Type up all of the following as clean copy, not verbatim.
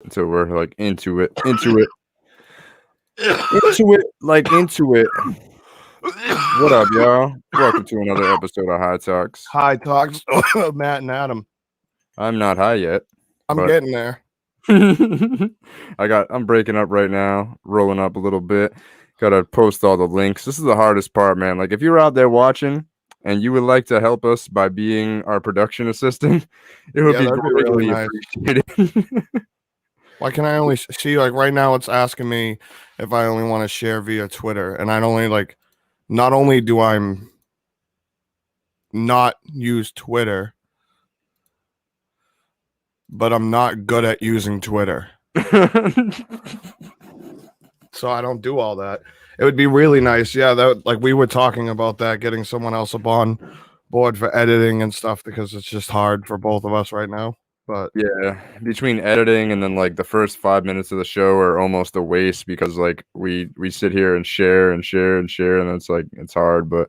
until we're like into it, into it. What up, y'all? Welcome to another episode of High Talks. High talks, Matt and Adam. I'm not high yet, I'm but getting there. I'm breaking up right now, rolling up a little bit. Gotta post all the links. This is the hardest part, man. Like if you're out there watching and you would like to help us by being our production assistant, it would Yeah, be that'd be really greatly nice. appreciated. Why can I only see like right now? It's asking me if I only want to share via Twitter, and I'd only like. Not only do I not use Twitter, but I'm not good at using Twitter, so I don't do all that. It would be really nice, yeah. That like we were talking about that, getting someone else up on board for editing and stuff because it's just hard for both of us right now. But yeah, between editing and then like the first 5 minutes of the show are almost a waste because like we sit here and share and share and share, and it's like it's hard, but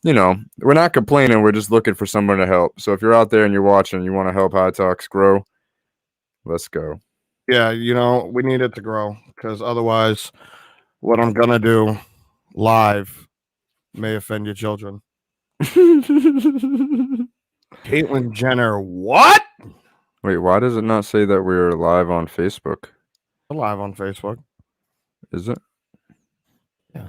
you know, we're not complaining. We're just looking for someone to help. So if you're out there and you're watching, you want to help High Talks grow, let's go. yeah, we need it to grow because otherwise, what I'm gonna do live may offend your children. Caitlyn Jenner, what? Wait, why does it not say that we're live on Facebook? We're live on Facebook. Is it? Yeah.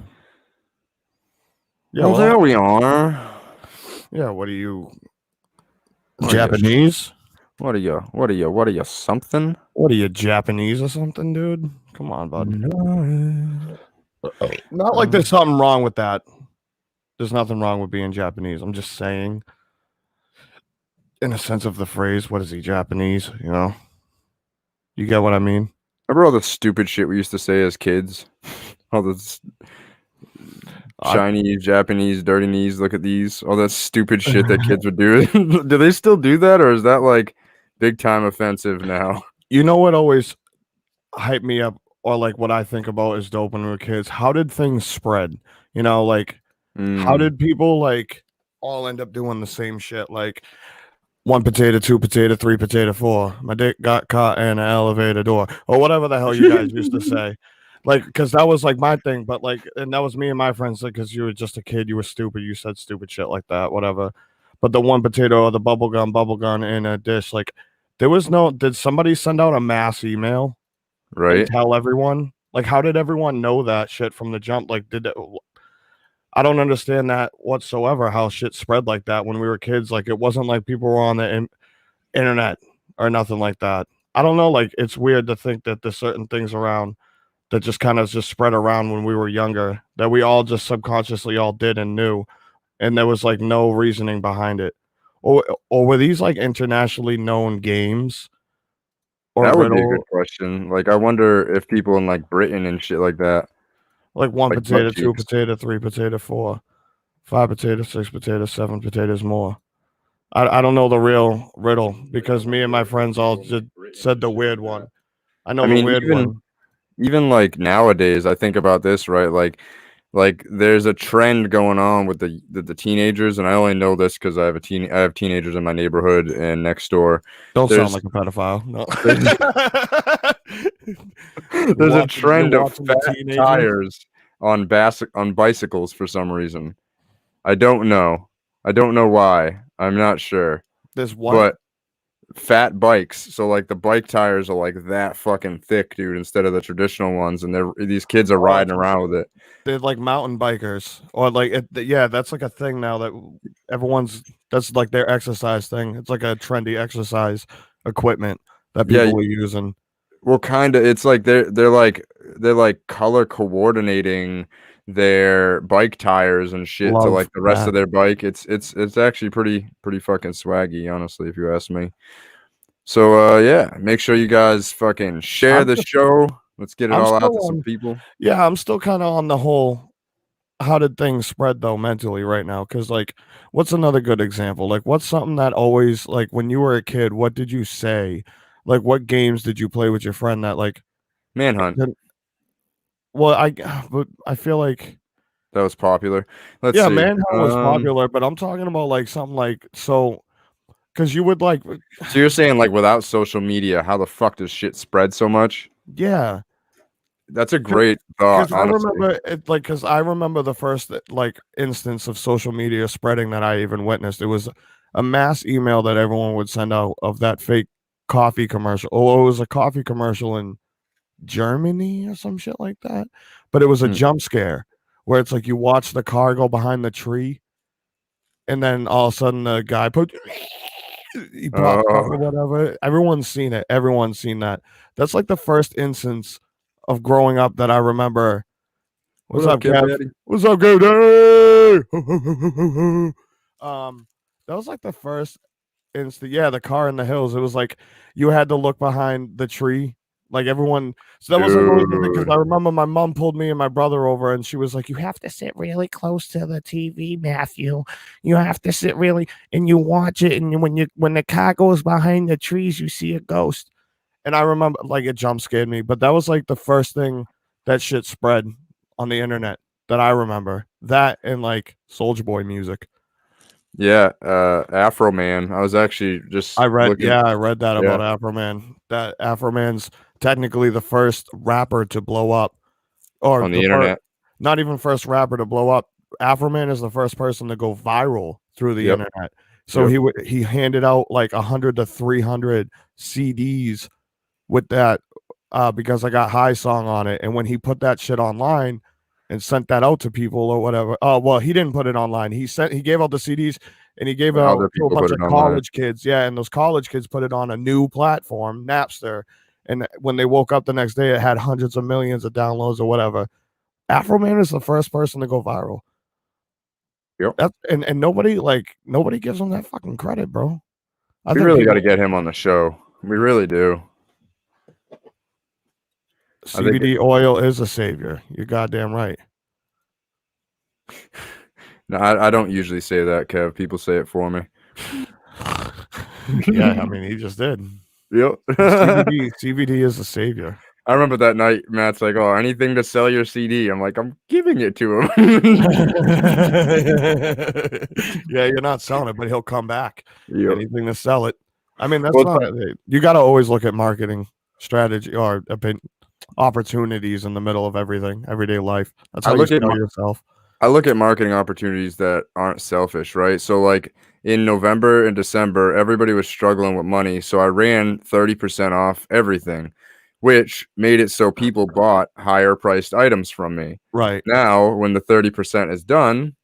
Yeah, well, there we are. Yeah, what are you? Japanese? What are you something? What are you, Japanese or something, dude? Come on, bud. Not like there's something wrong with that. There's nothing wrong with being Japanese. I'm just saying, in a sense of the phrase, what is he, Japanese? You get what I mean? Remember all the stupid shit we used to say as kids? All this Chinese, Japanese, dirty knees, look at these. All that stupid shit that kids would do. Do they still do that, or is that like big time offensive now? You know what always hyped me up, or like what I think about is dope when we were kids? How did things spread? How did people like all end up doing the same shit? Like 1 potato, 2 potato, 3 potato, 4. My dick got caught in an elevator door, or whatever the hell you guys used to say. Like, because that was like my thing, but like, and that was me and my friends. Like, because you were just a kid, you were stupid, you said stupid shit like that, whatever. But the 1 potato or the bubble gun in a dish, like, there was no. Did somebody send out a mass email, right? And tell everyone? Like, how did everyone know that shit from the jump? Like, I don't understand that whatsoever. How shit spread like that when we were kids. Like, it wasn't like people were on the internet or nothing like that. I don't know. Like, it's weird to think that there's certain things around that just kind of just spread around when we were younger that we all just subconsciously all did and knew, and there was like no reasoning behind it. Or were these like internationally known games? Or that would be a good question. Like, I wonder if people in like Britain and shit like that, like 1 like potato, 2 potato, 3 potato, 4, 5 potato, 6 potato, 7 potatoes more. I don't know the real riddle because me and my friends all just said the weird one. I know the weird one. Even like nowadays, I think about this, right? Like there's a trend going on with the teenagers, and I only know this because I have teenagers in my neighborhood and next door. Don't sound like a pedophile. No. There's a trend of fat tires on bicycles for some reason. I don't know why. I'm not sure. There's what? But fat bikes, so like the bike tires are like that fucking thick, dude, instead of the traditional ones, and these kids are riding around with it. They're like mountain bikers, or like yeah, that's like a thing now that that's like their exercise thing. It's like a trendy exercise equipment that people were using. Well, kind of. It's like they're like color coordinating their bike tires and shit to like the rest of their bike. It's actually pretty fucking swaggy, honestly, if you ask me. So yeah, make sure you guys fucking share the show. Let's get it all out to some people. Yeah, I'm still kind of on the whole how did things spread though mentally right now? Because like, what's another good example? Like, what's something that always like when you were a kid? What did you say? Like, what games did you play with your friend that like Manhunt? Well, I feel like that was popular. Let's see. Manhunt was popular, but I'm talking about like something like because because you would like, So you're saying like without social media, how the fuck does shit spread so much? yeah. That's a great thought, Because I honestly. remember it, like, because I remember the first like instance of social media spreading that I even witnessed. It was a mass email that everyone would send out of that fake coffee commercial. Oh, it was a coffee commercial in Germany or some shit like that. But it was a Hmm. jump scare where it's like you watch the car go behind the tree, and then all of a sudden the guy put he pops up Oh, or whatever. Everyone's seen it. Everyone's seen that. That's like the first instance of growing up that I remember. what What's up, up, Kev Kev? Daddy? What's up, Kev Daddy? That was like the first instant. Yeah, the car in the hills. It was like you had to look behind the tree. Like everyone. So that was like always the thing because I Dude. remember my mom pulled me and my brother over, and she was like, "You have to sit really close to the TV, Matthew. You have to sit really, and you watch it, and when the car goes behind the trees, you see a ghost." And I remember like it jump scared me, but that was like the first thing that shit spread on the internet that I remember. That and like Soulja Boy music. Yeah, Afro Man. I was actually just looking. I read that Yeah, about Afro Man. That Afro Man's technically the first rapper to blow up, or on the the first, internet. not even first rapper to blow up. Afro Man is the first person to go viral through the Yep, internet. So yep. he handed out like 100 to 300 CDs with that because I got High Song on it. And when he put that shit online and sent that out to people or whatever, well, he didn't put it online. He gave out the CDs and he gave out Other to a people bunch put of it online. college kids. Yeah, and those college kids put it on a new platform, Napster. And when they woke up the next day, it had hundreds of millions of downloads or whatever. Afro Man is the first person to go viral. Yep. That's and nobody gives him that fucking credit, bro. I We think really got to people get him on the show. We really do. I think CBD oil is a savior. You're goddamn right. no, I don't usually say that, Kev. People say it for me. Yeah, I mean, he just did. Yep. CBD is a savior. I remember that night, Matt's like, "Oh, anything to sell your CD." I'm like, "I'm giving it to him." Yeah, you're not selling it, but he'll come back. Yep. Anything to sell it. I mean, that's Well, it's not it. You got to always look at marketing strategy or opportunities in the middle of everything, everyday life. That's I how you look at sell yourself. I look at marketing opportunities that aren't selfish, right? So like in November and December, everybody was struggling with money, so I ran 30% off everything, which made it so people bought higher priced items from me. Right. Now, when the 30% is done,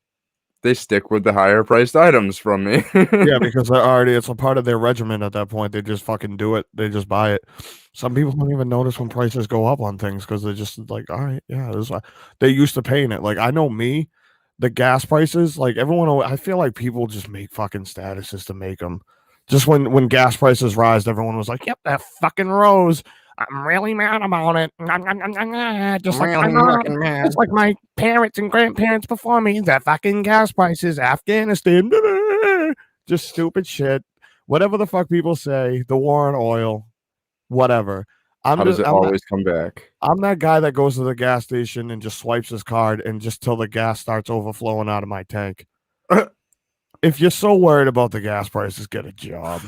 they stick with the higher priced items from me. Yeah, because they're already it's a part of their regimen at that point. They just fucking do it. They just buy it. Some people don't even notice when prices go up on things because they're just like, all right, yeah, this is they used to paying it. Like I know me, the gas prices, like I feel like people just make fucking statuses to make them. Just when gas prices rise, everyone was like, "Yep, that fucking rose. I'm really mad about it." Just I'm like my really mom, fucking mad. just like my parents and grandparents before me. That fucking gas prices, Afghanistan, just stupid shit. Whatever the fuck people say, the war on oil, whatever. How does it always come back? I'm that guy that goes to the gas station and just swipes his card and just till the gas starts overflowing out of my tank. If you're so worried about the gas prices, get a job.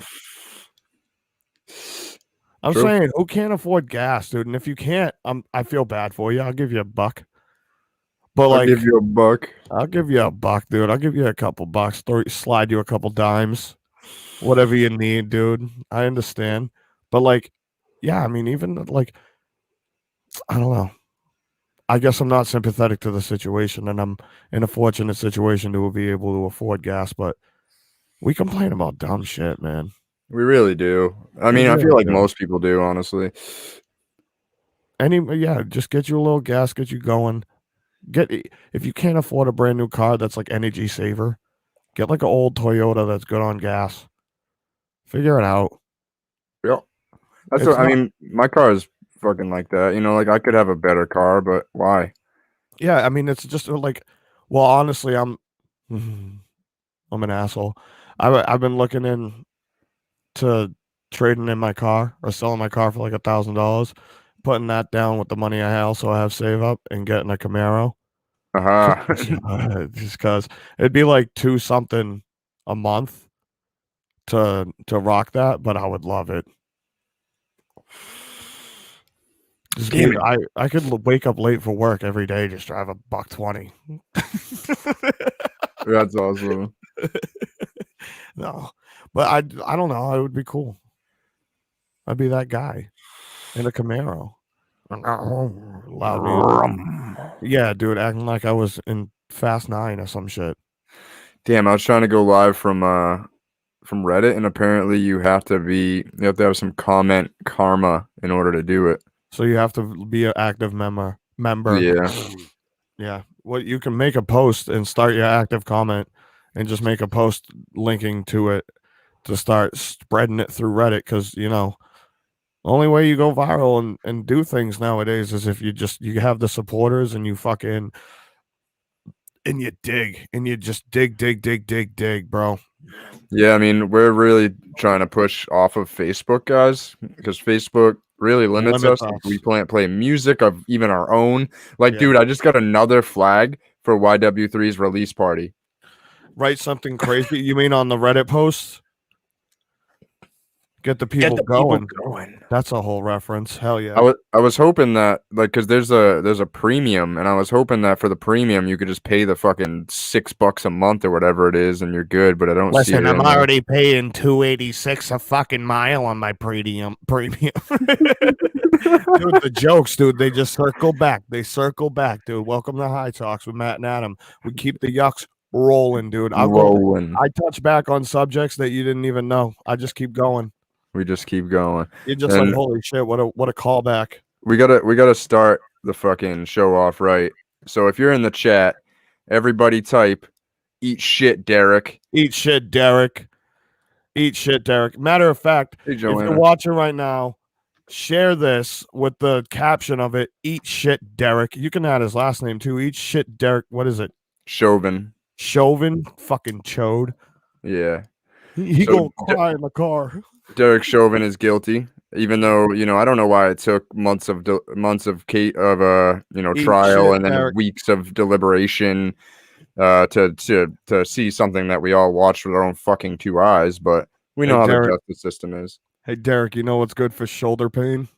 I'm True. saying, who can't afford gas, dude? And if you can't, I feel bad for you. I'll give you a buck. But I'll give like, you a buck. I'll give you a buck, dude. I'll give you a couple bucks. Slide you a couple dimes, whatever you need, dude. I understand. But like, yeah, I mean, even like, I don't know. I guess I'm not sympathetic to the situation, and I'm in a fortunate situation to be able to afford gas. But we complain about dumb shit, man. We really do. I We mean, I feel really like do. most people do, honestly. Yeah, just get you a little gas, get you going. If you can't afford a brand new car that's like energy saver, get like an old Toyota that's good on gas. Figure it out. Yep. That's It's what I not. mean. My car is fucking like that. You know, like I could have a better car, but why? Yeah, I mean, it's just like, well, honestly, I'm an asshole. I've been looking into trading in my car or selling my car for like $1,000, putting that down with the money I also have save up and getting a Camaro. Uh-huh. Just because it'd be like two something a month to rock that, but I would love it. Dude, I could wake up late for work every day, just drive a $120. That's awesome. No, but I don't know. It would be cool. I'd be that guy in a Camaro. Loud music. Yeah, dude, acting like I was in Fast 9 or some shit. Damn, I was trying to go live from Reddit, and apparently you have to have some comment karma in order to do it. So you have to be an active member. Yeah. Yeah. Well, you can make a post and start your active comment and just make a post linking to it to start spreading it through Reddit, because only way you go viral and do things nowadays is if you have the supporters and you fucking and you dig and you just dig, bro. Yeah, I mean, we're really trying to push off of Facebook, guys, because Facebook really limits us. We can't play music of even our own. Like, dude, I just got another flag for YW3's release party. Write something crazy. You mean on the Reddit posts? Get the people going. That's a whole reference. Hell yeah. I was hoping that, like, because there's a premium, and I was hoping that for the premium you could just pay the fucking $6 a month or whatever it is, and you're good. But I don't see it. Listen, I'm already paying $2.86 a fucking mile on my premium. Dude, the jokes, dude, they just circle back. They circle back, dude. Welcome to High Talks with Matt and Adam. We keep the yucks rolling, dude. I touch back on subjects that you didn't even know. I just keep going. We just keep going. You're just like, holy shit, what a callback. We gotta start the fucking show off right. So if you're in the chat, everybody type "eat shit, Derek." Eat shit, Derek. Eat shit, Derek. Matter of fact, if you're watching right now, share this with the caption of it, "Eat shit, Derek." You can add his last name too. Eat shit, Derek. What is it? Chauvin. Chauvin? Fucking chode. Yeah. He gonna cry in the car. Derek Chauvin is guilty, even though I don't know why it took months of trial and then Derek. Weeks of deliberation to see something that we all watched with our own fucking two eyes. But we know how Derek, the justice system is. Hey Derek, you know what's good for shoulder pain?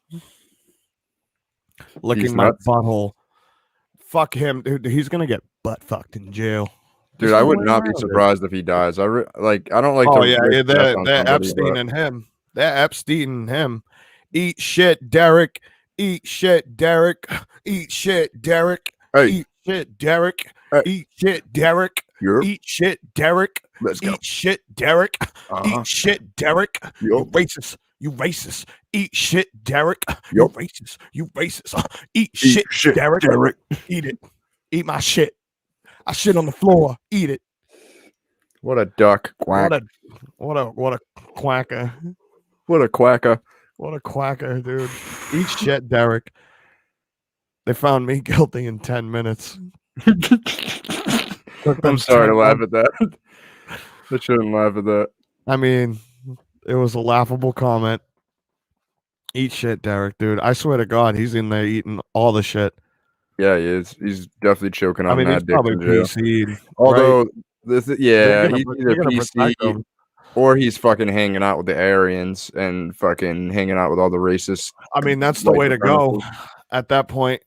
Licking my butthole. Fuck him, dude. He's gonna get butt fucked in jail. Dude, I would not be surprised if he dies. I don't like. Oh yeah, they're Epstein and him. They're Epstein and him. Eat shit, Derek. Eat shit, Derek. Eat shit, Derek. Hey. Eat shit, Derek. Hey. Eat shit, Derek. Europe. Eat shit, Derek. Let's go. Eat shit, Derek. Eat shit, Derek. Yep. You racist. You racist. Eat shit, Derek. Yep. You racist. You racist. Eat shit, Derek. Eat it. Eat my shit. I shit on the floor. Eat it. What a duck. Quack. What a quacker. What a quacker. What a quacker, dude. Eat shit, Derek. They found me guilty in 10 minutes. I'm sorry to laugh at that. I shouldn't laugh at that. I mean, it was a laughable comment. Eat shit, Derek, dude. I swear to God, he's in there eating all the shit. Yeah, he is. He's definitely choking on that dick. Probably PC'd. Although, he's either PC or he's fucking hanging out with the Aryans and fucking hanging out with all the racists. I mean, that's the way to go at that point.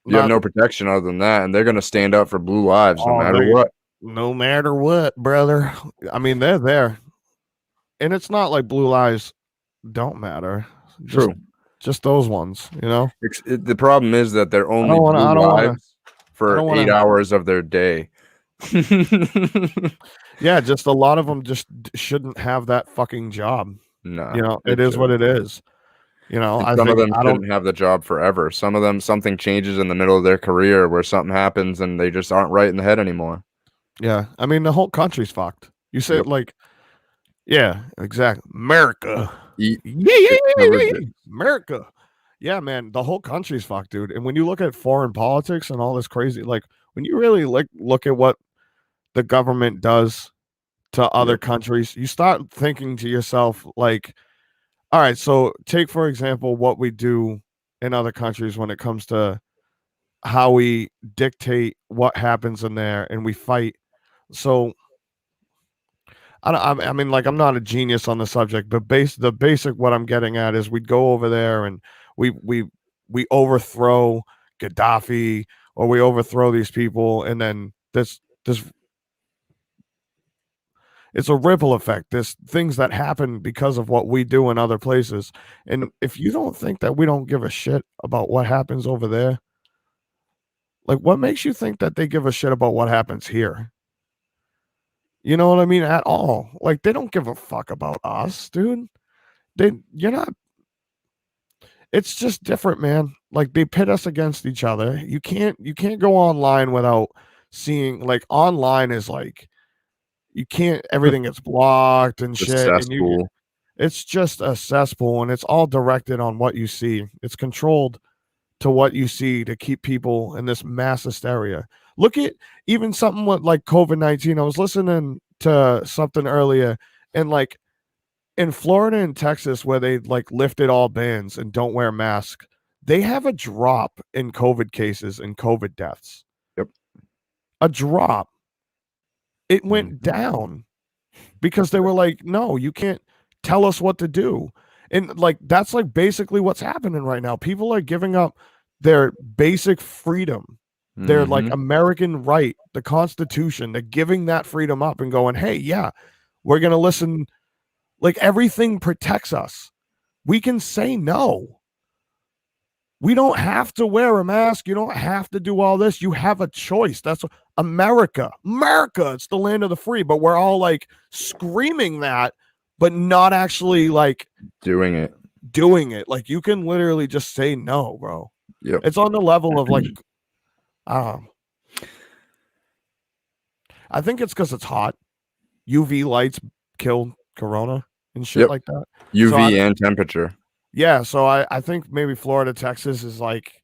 You have no protection other than that, and they're going to stand up for blue lives no matter what. No matter what, brother. I mean, they're there. And it's not like blue lives don't matter. True. Just those ones, The problem is that they're only blue lives for 8 hours of their day. Yeah, just a lot of them just shouldn't have that fucking job. No, it is what it is. Some of them shouldn't have the job forever. Some of them, something changes in the middle of their career where something happens and they just aren't right in the head anymore. Yeah, I mean the whole country's fucked. You say yeah, exactly. America. America. Yeah, man, the whole country's fucked, dude. And when you look at foreign politics and all this crazy, when you really look at what the government does to other countries, you start thinking to yourself, all right, so take, for example, what we do in other countries when it comes to how we dictate what happens in there and we fight. So I mean, like, I'm not a genius on the subject, but the basic what I'm getting at is we'd go over there and we we we overthrow Gaddafi, or we overthrow these people, and then this it's a ripple effect. There's things that happen because of what we do in other places. And if you don't think that we don't give a shit about what happens over there, like, what makes you think that they give a shit about what happens here? You know what I mean? At all. Like, they don't give a fuck about us, dude. You're not. It's just different, man. Like, they pit us against each other. You can't go online without seeing, like, online is like, you can't, everything gets blocked and The shit, and cesspool. it's just a cesspool, and it's all directed on what you see. It's controlled to what you see to keep people in this mass hysteria. Look at even something like COVID-19. I was listening to something earlier, and like in Florida and Texas, where they like lifted all bans and don't wear masks, they have a drop in COVID cases and COVID deaths. Yep. A drop. It went down because they were like, no, you can't tell us what to do. And like, that's like basically what's happening right now. People are giving up their basic freedom, their like American right, the Constitution. They're giving that freedom up and going, hey, yeah, we're going to listen. Like, everything protects us. We can say no. We don't have to wear a mask. You don't have to do all this. You have a choice. That's America. America. It's the land of the free. But we're all like screaming that, but not actually like doing it. Like, you can literally just say no, bro. Yep. It's on the level of like, I think it's because it's hot. UV lights kill corona and shit like that. UV and temperature. Yeah, so I think maybe Florida, Texas is like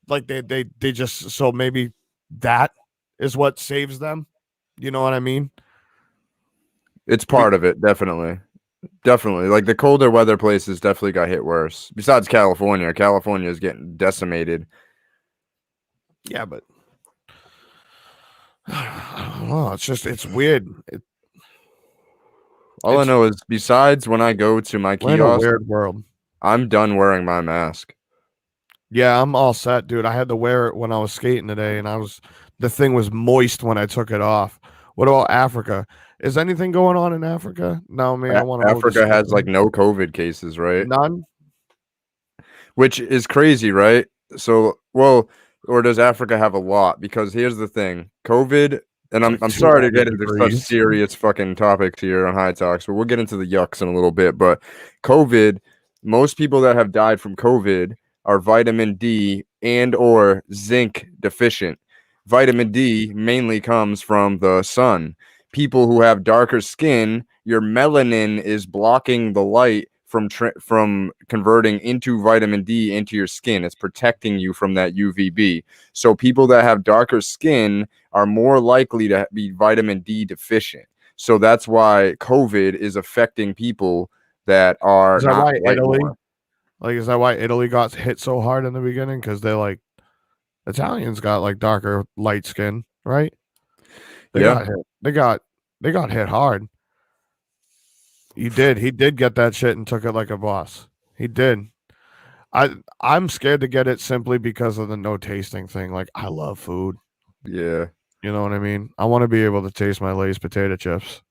they just, so maybe that is what saves them. You know what I mean? It's part of it, definitely. Definitely. Like, the colder weather places definitely got hit worse. Besides California. California is getting decimated. Yeah, but I don't know. It's just, it's weird. All I know is, besides when I go to my kiosk, in a weird world. I'm done wearing my mask. Yeah, I'm all set, dude. I had to wear it when I was skating today, and the thing was moist when I took it off. What about Africa? Is anything going on in Africa? No, man. I want to. Africa has like no COVID cases, right? None. Which is crazy, right? So, well, or does Africa have a lot? Because here's the thing: COVID. And I'm sorry to get into such serious fucking topics here on High Talks, but we'll get into the yucks in a little bit. But COVID, most people that have died from COVID are vitamin D and or zinc deficient. Vitamin D mainly comes from the sun. People who have darker skin, your melanin is blocking the light from converting into vitamin D into your skin. It's protecting you from that UVB. So people that have darker skin are more likely to be vitamin D deficient. So that's why COVID is affecting people that are not Italy? Like, is that why Italy got hit so hard in the beginning? Because they like Italians got like darker light skin, right? They got hit hard. He did get that shit and took it like a boss. He did. I'm scared to get it simply because of the no tasting thing. Like, I love food. Yeah. You know what I mean? I want to be able to taste my Lay's potato chips.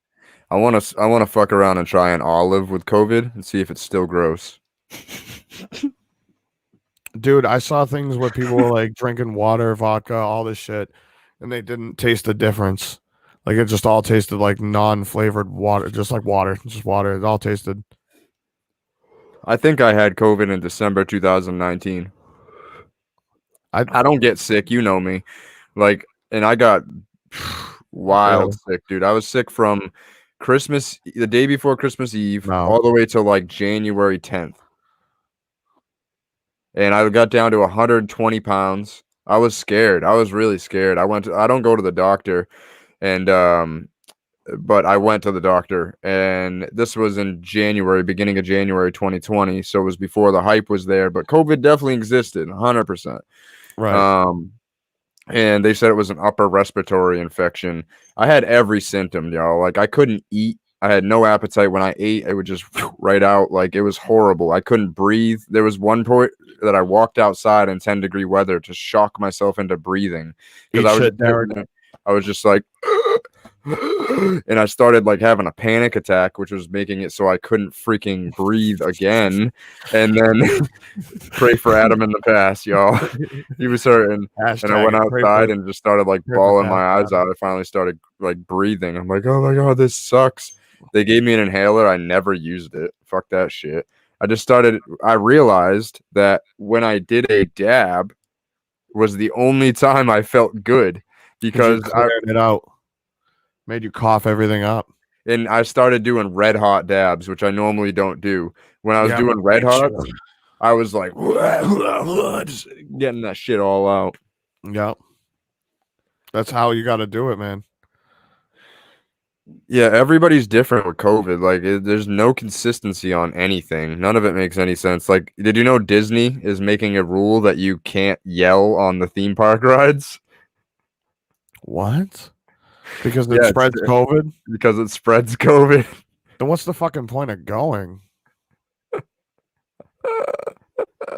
I want to fuck around and try an olive with COVID and see if it's still gross. Dude, I saw things where people were like drinking water, vodka, all this shit, and they didn't taste the difference. Like, it just all tasted like non-flavored water, just like water, just water. It all tasted. I think I had COVID in December 2019. I don't get sick, you know me. Like, and I got wild sick, dude. I was sick from Christmas, the day before Christmas Eve, all the way to like January 10th. And I got down to 120 pounds. I was scared. I was really scared. I don't go to the doctor, and but I went to the doctor, and this was in January, beginning of January 2020. So it was before the hype was there, but COVID definitely existed, 100%. Right. And they said it was an upper respiratory infection. I had every symptom, y'all. Like, I couldn't eat. I had no appetite. When I ate, it would just right out. Like, it was horrible. I couldn't breathe. There was one point that I walked outside in 10-degree weather to shock myself into breathing because Eat I was shit, just sitting Derek. there. I was just like, and I started like having a panic attack, which was making it so I couldn't freaking breathe again. And then pray for Adam in the past, y'all. He was hurting. And I went outside and just started like bawling my eyes out. I finally started like breathing. I'm like, oh my God, this sucks. They gave me an inhaler. I never used it. Fuck that shit. I realized that when I did a dab was the only time I felt good because you cleared it out. Made you cough everything up. And I started doing red hot dabs, which I normally don't do. When I was doing red hot, I was like, just getting that shit all out. Yep. That's how you got to do it, man. Yeah, everybody's different with COVID. Like, there's no consistency on anything. None of it makes any sense. Like, did you know Disney is making a rule that you can't yell on the theme park rides? What? Because it spreads COVID? Because it spreads COVID. Then what's the fucking point of going?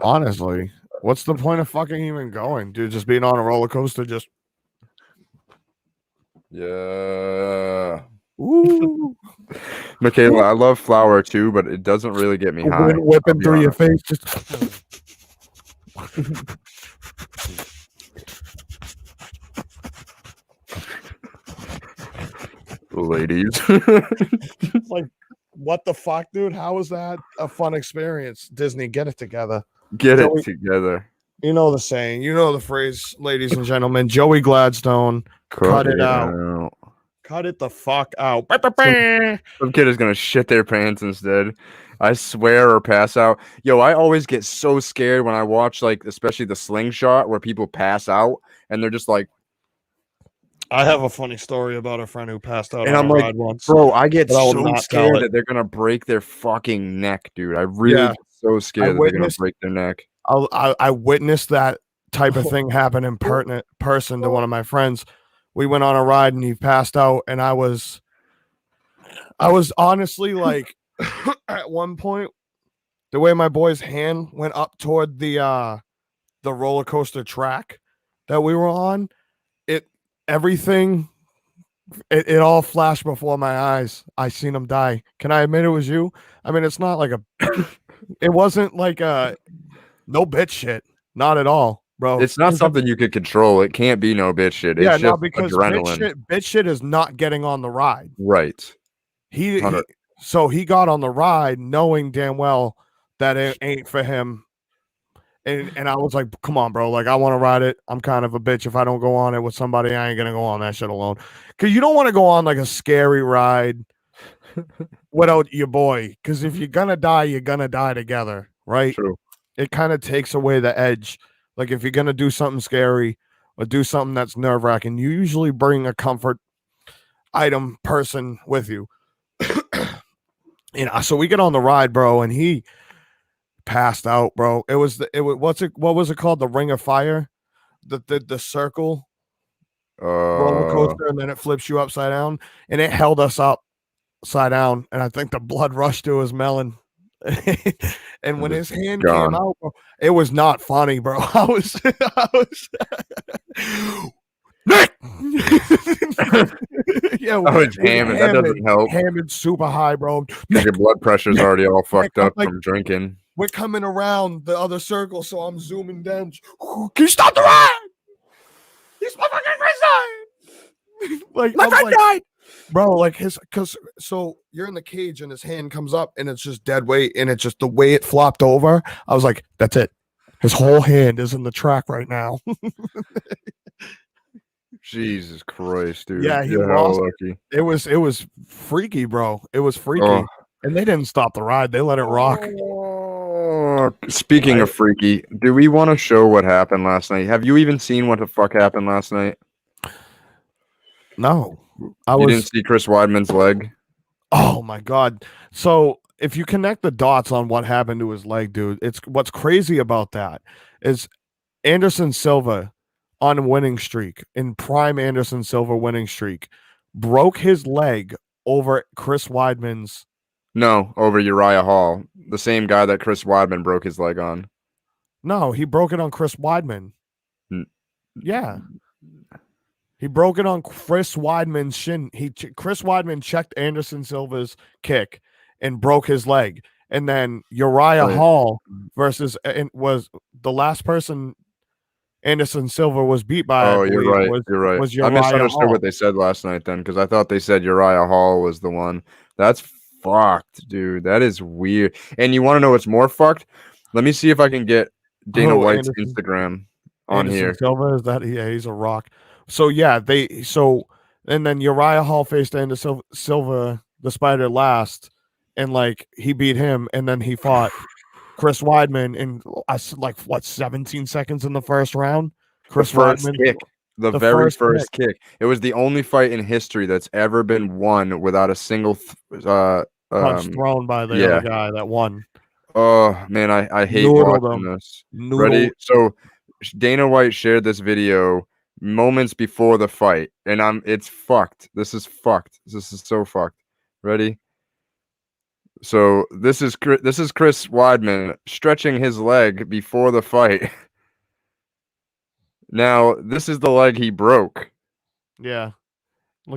Honestly, what's the point of fucking even going, dude? Just being on a roller coaster, just yeah. Ooh. Michaela, I love flour too, but it doesn't really get me high. Whipping through your face, just ladies. like, what the fuck, dude? How was that a fun experience? Disney, get it together. Get it together. You know the saying, you know the phrase, ladies and gentlemen. Joey Gladstone, cut it out. Cut it the fuck out. Some kid is gonna shit their pants instead. I swear, or pass out. Yo, I always get so scared when I watch, like, especially the slingshot where people pass out and they're just like. I have a funny story about a friend who passed out and on I'm a like, ride once. Bro, I get so scared that they're gonna break their fucking neck, dude. I really get so scared that they're gonna break their neck. I witnessed that type of thing happen in person to one of my friends. We went on a ride and he passed out, and I was honestly like, at one point, the way my boy's hand went up toward the roller coaster track that we were on, everything all flashed before my eyes. I seen him die. Can I admit it was you? I mean, it's not like it wasn't like no bitch shit, not at all. Bro, it's not something you could control. It can't be no bitch shit. It's just because adrenaline. Bitch shit is not getting on the ride. Right. So he got on the ride knowing damn well that it ain't for him. And I was like, come on, bro. Like, I want to ride it. I'm kind of a bitch. If I don't go on it with somebody, I ain't gonna go on that shit alone. Cause you don't want to go on like a scary ride without your boy. Cause if you're gonna die, you're gonna die together, right? True. It kind of takes away the edge. Like, if you're gonna do something scary or do something that's nerve-wracking, you usually bring a comfort item person with you. So we get on the ride, bro, and he passed out, bro. What was it called? The Ring of Fire, the circle roller coaster, and then it flips you upside down, and it held us upside down, and I think the blood rushed to his melon. And when his hand came out, bro, it was not funny, bro. I was Nick. Yeah, I was hammered. That doesn't help. Hammered super high, bro. Your blood pressure's already all fucked up from drinking. We're coming around the other circle, so I'm zooming down. Can you stop the ride? He's fucking crazy. Like, my friend died, bro. Like, so you're in the cage and his hand comes up and it's just dead weight, and it's just the way it flopped over. I was like, that's it. His whole hand is in the track right now. Jesus Christ, dude. Yeah, he lost. Lucky. It was freaky, bro. It was freaky. And they didn't stop the ride. They let it rock. Speaking of freaky, do we want to show what happened last night? Have you even seen what the fuck happened last night? No. You didn't see Chris Weidman's leg? Oh my God. So if you connect the dots on what happened to his leg, dude, what's crazy about that is Anderson Silva on a winning streak, in prime Anderson Silva winning streak, broke his leg over Chris Weidman's. No, over Uriah Hall, the same guy that Chris Weidman broke his leg on. No, he broke it on Chris Weidman. N- Yeah. He broke it on Chris Weidman's shin. Chris Weidman checked Anderson Silva's kick and broke his leg. And then Uriah Hall versus was the last person Anderson Silva was beat by. Oh, you're right. You're right. Was I Uriah misunderstood Hall. what they said last night then, because I thought they said Uriah Hall was the one. That's fucked, dude. That is weird. And you want to know what's more fucked? Let me see if I can get Dana White's Instagram on Anderson here. Silva, is that? Yeah, he's a rock. So yeah, and then Uriah Hall faced Anderson Silva, the Spider, last, and like he beat him, and then he fought Chris Weidman in like what 17 seconds in the first round. Chris Weidman, kick. The very first kick. It was the only fight in history that's ever been won without a single punch thrown by the other guy that won. Oh man, I hate watching this. Ready? So Dana White shared this video moments before the fight, and it's fucked. This is fucked. This is so fucked. Ready? So this is Chris Weidman stretching his leg before the fight. Now, this is the leg he broke. Yeah.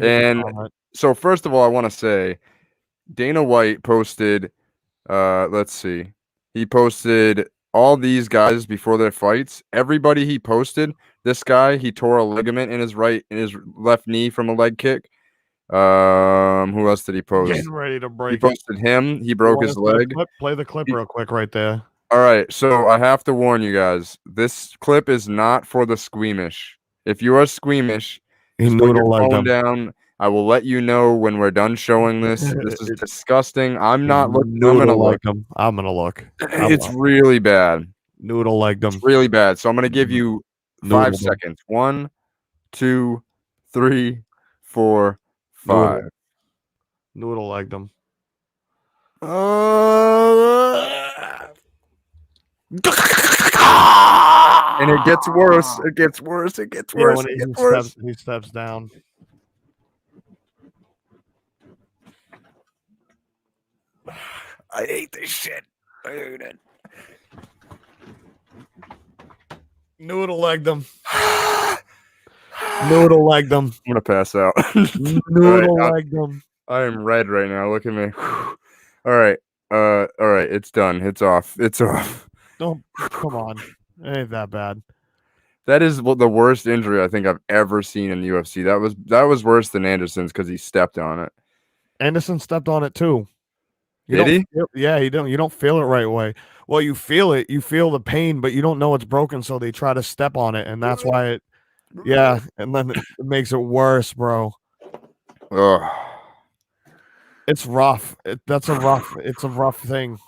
And so first of all, I want to say Dana White posted let's see. He posted all these guys before their fights. Everybody he posted, this guy, he tore a ligament in his left knee from a leg kick. Who else did he post? Getting ready to break. He posted him. He broke his leg. Play the clip real quick right there. All right, so I have to warn you guys. This clip is not for the squeamish. If you are squeamish, just put your phone down. I will let you know when we're done showing this. This is disgusting. I'm not looking. I'm gonna look. I'm gonna look. It's really bad. Noodle legged him. It's really bad. So I'm gonna give you 5 seconds. 1, 2, 3, 4, 5. Noodle legged him. And it gets worse. It gets worse. It gets worse. Yeah, it gets worse. He steps down. I hate this shit. I hate it. Noodle legged him. Noodle legged him. I'm gonna pass out. Noodle legged him. I am red right now. Look at me. All right. All right. It's done. It's off. It's off. Don't come on. It ain't that bad. That is the worst injury I think I've ever seen in UFC. That was worse than Anderson's because he stepped on it. Anderson stepped on it too. Did he? Yeah, you don't feel it right away. Well, you feel it. You feel the pain, but you don't know it's broken, so they try to step on it, and that's why it. Yeah, and then it makes it worse, bro. Ugh. It's rough. It's a rough thing.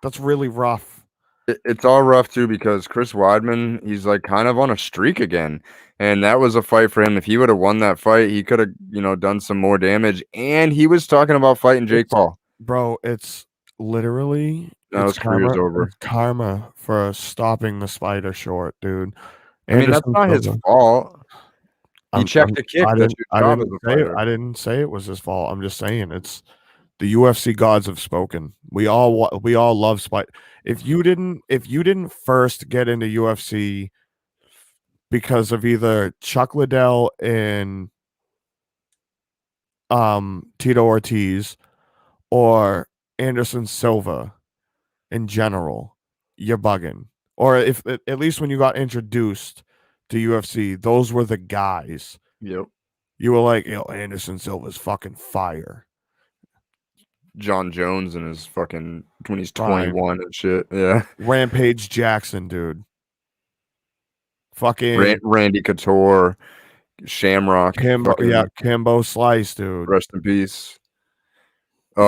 That's really rough. It's all rough too because Chris Weidman, he's like kind of on a streak again, and that was a fight for him. If he would have won that fight, he could have done some more damage. And he was talking about fighting Jake Paul. Bro, it's literally his career's over. It's karma for stopping the Spider short, dude. I mean, that's not his fault. He checked the kick. That's your job as a fighter. I didn't say it was his fault. I'm just saying it's the UFC gods have spoken. We all love Spider. If you didn't first get into UFC because of either Chuck Liddell and Tito Ortiz or Anderson Silva in general, you're bugging. Or if at least when you got introduced to UFC, those were the guys. Yep. You were like, Anderson Silva's fucking fire. John Jones and his fucking when he's 21 and shit. Yeah. Rampage Jackson, dude. Fucking Randy Couture, Shamrock. Kimbo Slice, dude. Rest in peace.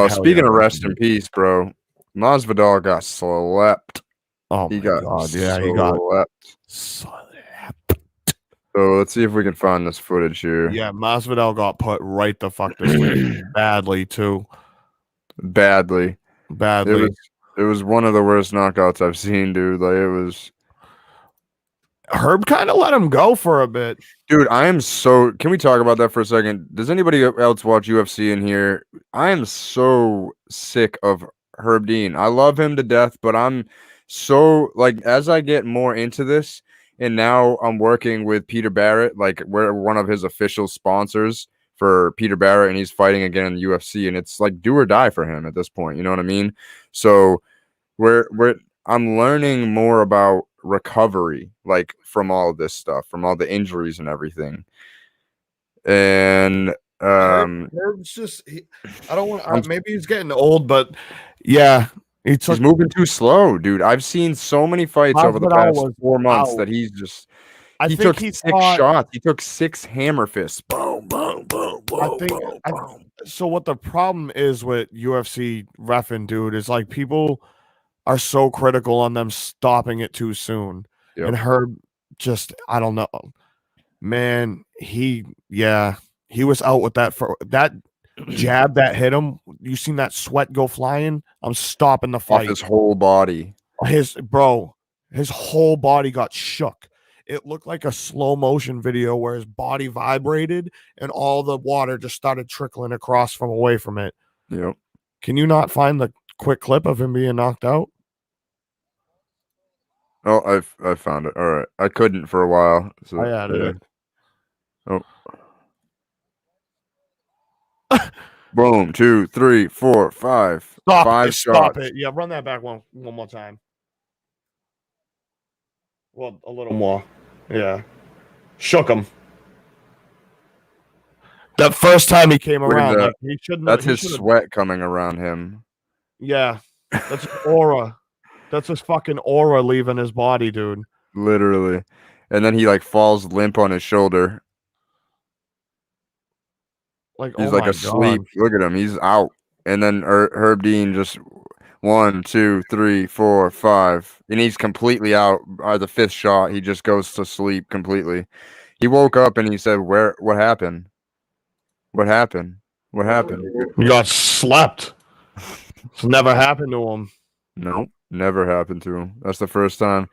Speaking of rest in peace, bro, Masvidal got slept. Oh my god, yeah, he got slept. So let's see if we can find this footage here. Yeah, Masvidal got put right the fuck to sleep badly too. Badly. It was one of the worst knockouts I've seen, dude. Like it was. Herb kind of let him go for a bit. Dude, I am so. Can we talk about that for a second? Does anybody else watch UFC in here? I am so sick of Herb Dean. I love him to death, but I'm so like as I get more into this, and now I'm working with Peter Barrett, like we're one of his official sponsors for Peter Barrett, and he's fighting again in the UFC, and it's like do or die for him at this point. You know what I mean? So we're I'm learning more about recovery, like from all of this stuff, from all the injuries and everything. And Herb's just I don't want maybe he's getting old, but yeah, he's moving too slow, dude. I've seen so many fights over the past 4 months that he's just he took 6 shots. He took 6 hammer fists. Boom, boom, boom, boom, boom, boom. So what the problem is with UFC reffing, dude, is like people are so critical on them stopping it too soon. Yep. And Herb just, I don't know, man, he was out with that for that jab that hit him. You seen that sweat go flying? I'm stopping the fight. Off his whole body. His whole body got shook. It looked like a slow motion video where his body vibrated and all the water just started trickling across from away from it. Yep. Can you not find the quick clip of him being knocked out? Oh, I found it. All right. I couldn't for a while. So, I added it. Oh. Boom, 2, 3, 4, 5. Five shots. Stop it. Yeah, run that back one more time. Well, a little more. Yeah. Shook him. That first time he came around, like he shouldn't. That's his sweat coming around him. Yeah. That's his aura. That's his fucking aura leaving his body, dude. Literally. And then he like falls limp on his shoulder. Like he's like asleep. Look at him. He's out. And then Herb Dean just 1, 2, 3, 4, 5. And he's completely out. By the 5th shot, he just goes to sleep completely. He woke up and he said, what happened? What happened? What happened? He got slept. It's never happened to him. No, never happened to him. That's the first time.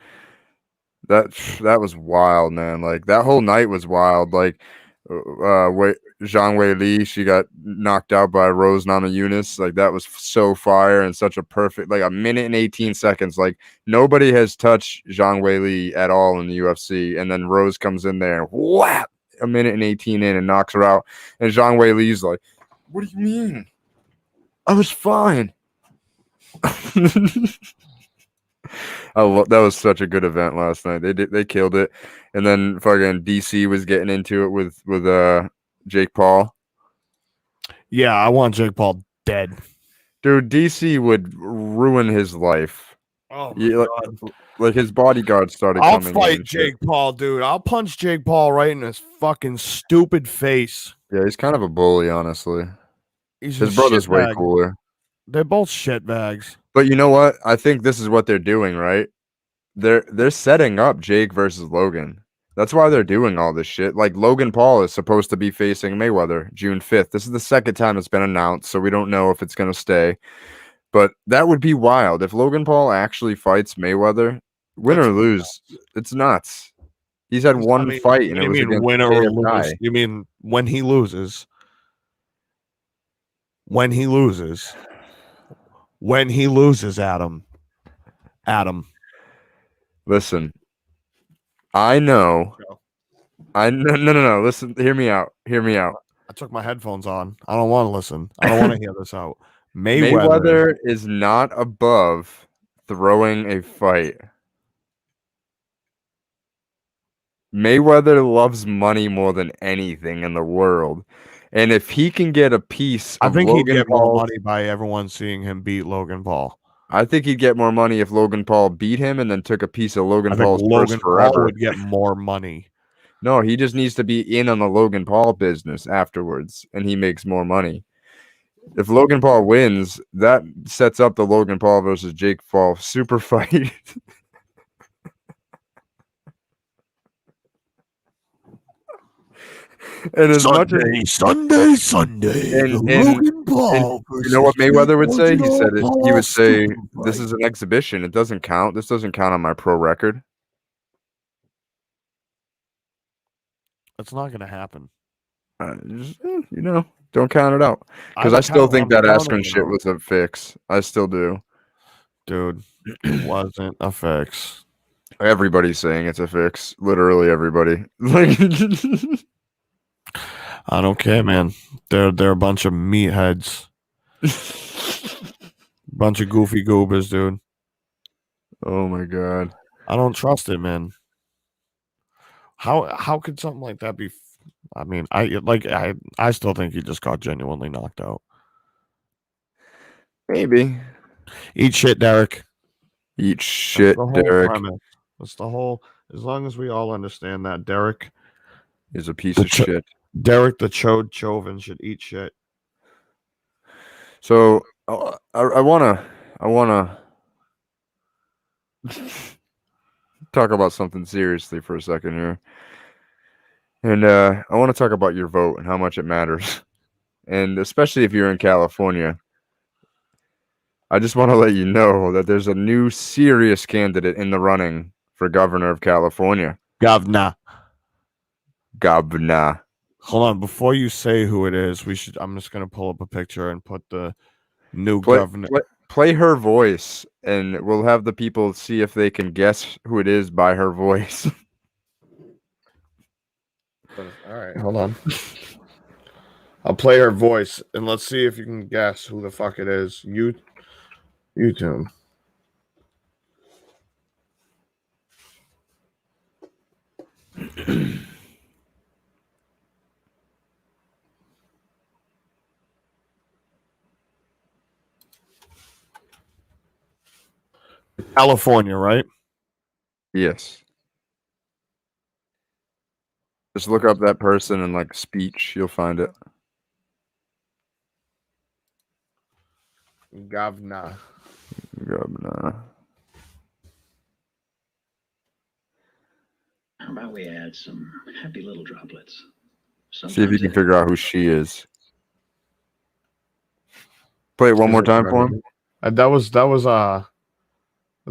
That was wild, man. Like that whole night was wild. Like Zhang Weili, she got knocked out by Rose Namajunas. Like that was so fire and such a perfect, like 1minute and 18 seconds. Like nobody has touched Zhang Weili at all in the UFC. And then Rose comes in there and whap, 1minute and 18 in and knocks her out. And Zhang Weili's like, "What do you mean? I was fine." That was such a good event last night. They killed it, and then fucking DC was getting into it with Jake Paul. Yeah, I want Jake Paul dead, dude. DC would ruin his life. Oh my God. Like his bodyguard started. I'll fight Jake Paul, dude. I'll punch Jake Paul right in his fucking stupid face. Yeah, he's kind of a bully, honestly. His brother's way cooler. They're both shitbags. But you know what? I think this is what they're doing, right? They're setting up Jake versus Logan. That's why they're doing all this shit. Like Logan Paul is supposed to be facing Mayweather June 5th. This is the second time it's been announced, so we don't know if it's going to stay. But that would be wild if Logan Paul actually fights Mayweather, win or lose. It's nuts. He's had one fight, and it was against win or lose. You mean when he loses? When he loses. When he loses, Adam. Listen, I know. No. Listen, hear me out. I took my headphones on. I don't want to listen. I don't want to hear this out. Mayweather is not above throwing a fight. Mayweather loves money more than anything in the world. And if he can get a piece of Logan he'd get more money by everyone seeing him beat Logan Paul. I think he'd get more money if Logan Paul beat him and then took a piece of Logan Paul's purse forever. Paul would get more money. No, he just needs to be in on the Logan Paul business afterwards, and he makes more money. If Logan Paul wins, that sets up the Logan Paul versus Jake Paul super fight. And as Sunday. Logan Paul. You know what Mayweather would say? He would say, "This is an exhibition. It doesn't count. This doesn't count on my pro record." It's not gonna happen. Just, don't count it out. Because I still think that aspirin shit was a fix. I still do. Dude, it wasn't a fix. Everybody's saying it's a fix. Literally everybody. Like, I don't care, man. They're a bunch of meatheads. Bunch of goofy goobers, dude. Oh my god. I don't trust it, man. How could something like that be? I mean, I still think he just got genuinely knocked out. Maybe. Eat shit, Derek. Eat shit, Derek. That's the whole. As long as we all understand that Derek is a piece of shit. Derek the Chauvin should eat shit. So I wanna talk about something seriously for a second here. And I want to talk about your vote and how much it matters. And especially if you're in California. I just want to let you know that there's a new serious candidate in the running for governor of California. Governor. Hold on, before you say who it is, I'm just gonna pull up a picture and put the new governor. Play her voice, and we'll have the people see if they can guess who it is by her voice. All right, hold on. I'll play her voice, and let's see if you can guess who the fuck it is. YouTube. California, right? Yes. Just look up that person and like speech, you'll find it. Governor. How about we add some happy little droplets? See if you can figure out who she is. Play it one more time for him. That was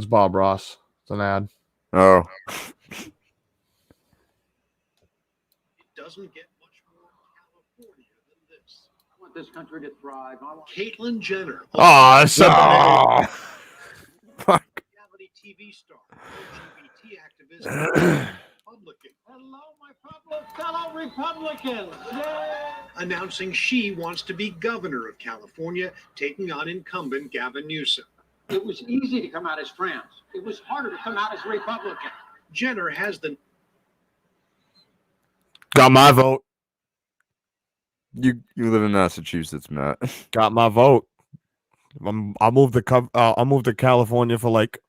Bob Ross. It's an ad. Oh. It doesn't get much more California than this. I want this country to thrive. I want Caitlyn Jenner. Fuck. Reality TV star, LGBT activist, Republican. Hello, my fellow Republicans. Yay! Announcing she wants to be governor of California, taking on incumbent Gavin Newsom. It was easy to come out as trans. It was harder to come out as Republican. Jenner has the... Got my vote. You live in Massachusetts, Matt. Got my vote. I'll move to California for like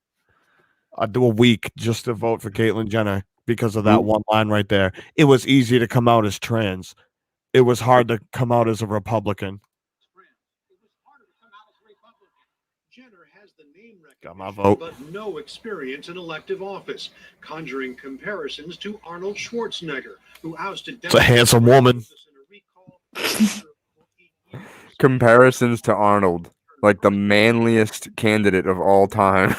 I'll do a week just to vote for Caitlyn Jenner because of that one line right there. It was easy to come out as trans. It was hard to come out as a Republican. Jenner has the name recognition, got my vote, but no experience in elective office, conjuring comparisons to Arnold Schwarzenegger, who ousted. It's a handsome woman. Comparisons to Arnold, like the manliest candidate of all time.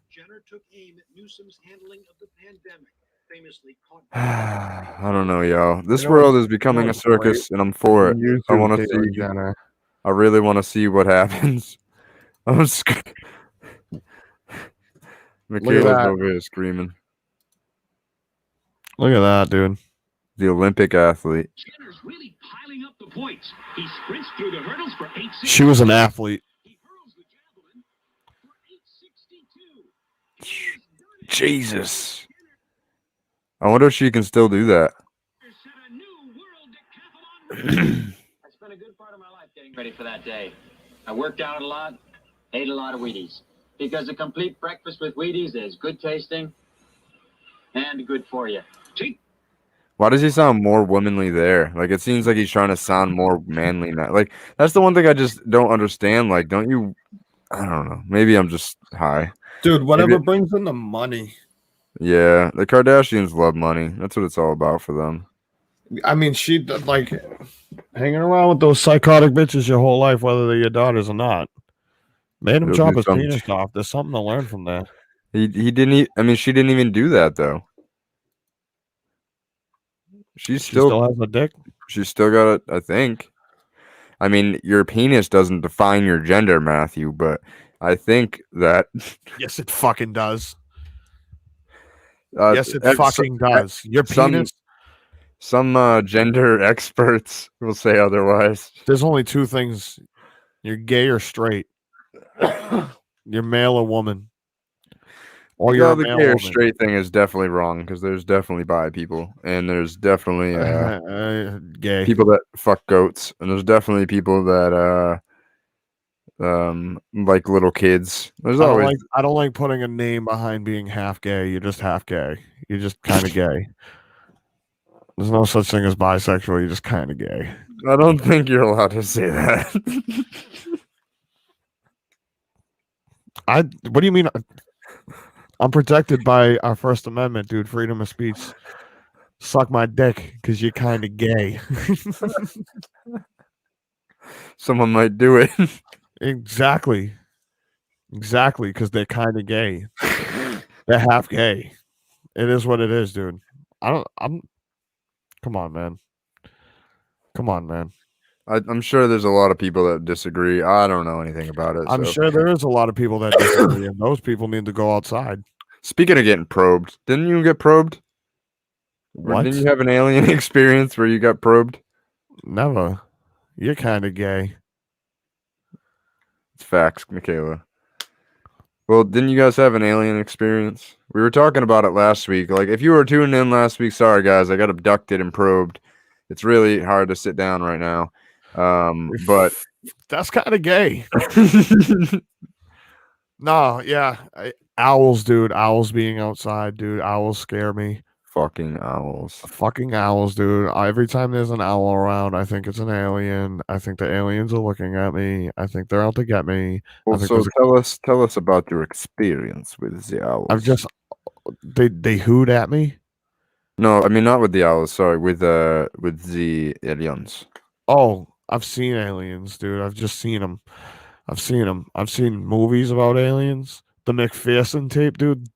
Jenner took aim at Newsom's handling of the pandemic, famously caught. I don't know, yo. This world is becoming a circus, and I'm for it. I want to see. Jenner. I really want to see what happens. I'm scared. Michaela's over here screaming. Look at that, dude. The Olympic athlete. Jenner's really piling up the points. He sprints through the hurdles for 8:60. She was an athlete. He hurls the javelin for 8:62. Jesus. I wonder if she can still do that. I spent a good part of my life getting ready for that day. I worked out a lot, ate a lot of Wheaties. Because a complete breakfast with Wheaties is good tasting and good for you. See? Why does he sound more womanly there? Like, it seems like he's trying to sound more manly now. Like, that's the one thing I just don't understand. Like, don't you... I don't know. Maybe I'm just high. Dude, whatever brings in the money. Yeah, the Kardashians love money. That's what it's all about for them. I mean, she, like, hanging around with those psychotic bitches your whole life, whether they're your daughters or not. Made him chop his penis off. There's something to learn from that. He didn't. I mean, she didn't even do that though. She still has a dick. She's still got it, I think. I mean, your penis doesn't define your gender, Matthew, but I think that yes, it fucking does. Yes, it fucking does. Your penis. Some gender experts will say otherwise. There's only two things: you're gay or straight. You're male or woman. Or you're the gay or straight thing is definitely wrong because there's definitely bi people and there's definitely gay people that fuck goats and there's definitely people that like little kids. There's always I don't like putting a name behind being half gay. You're just half gay. You're just kind of gay. There's no such thing as bisexual. You're just kind of gay. I don't think you're allowed to say that. What do you mean? I'm protected by our First Amendment, dude. Freedom of speech. Suck my dick because you're kind of gay. Someone might do it. Exactly, because they're kind of gay. They're half gay. It is what it is, dude. Come on, man. I'm sure there's a lot of people that disagree. I don't know anything about it. I'm sure there is a lot of people that disagree, and those people need to go outside. Speaking of getting probed, didn't you get probed? What? Didn't you have an alien experience where you got probed? Never. You're kind of gay. It's facts, Michaela. Well, didn't you guys have an alien experience? We were talking about it last week. Like, if you were tuning in last week, sorry guys, I got abducted and probed. It's really hard to sit down right now. But that's kind of gay. No, yeah. Owls, dude. Owls being outside, dude. Owls scare me. Fucking owls. Fucking owls, dude. Every time there's an owl around, I think it's an alien. I think the aliens are looking at me. I think they're out to get me. Well, so tell us about your experience with the owls. I've just they hooed at me. No, I mean not with the owls. Sorry, with the aliens. Oh, I've seen aliens, dude. I've just seen them. I've seen movies about aliens. The McPherson tape, dude.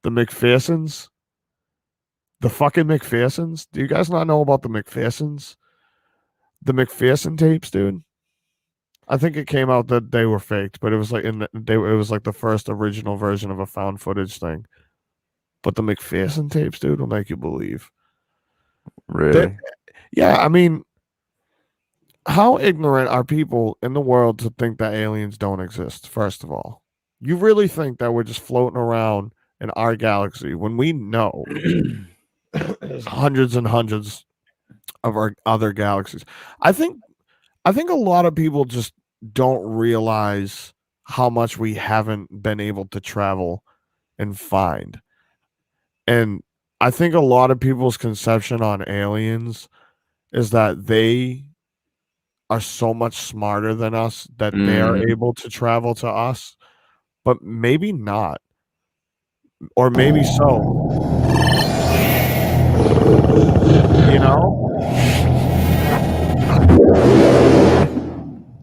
The McPhersons. The fucking McPhersons. Do you guys not know about the McPhersons? The McPherson tapes, dude. I think it came out that they were faked, but it was like it was like the first original version of a found footage thing. But the McPherson tapes, dude, will make you believe. Really? Yeah, I mean, how ignorant are people in the world to think that aliens don't exist? First of all, you really think that we're just floating around in our galaxy when we know there's hundreds and hundreds of our other galaxies? I think a lot of people just don't realize how much we haven't been able to travel and find. And I think a lot of people's conception on aliens is that they are so much smarter than us that they're able to travel to us, but maybe not. Or maybe so. You know?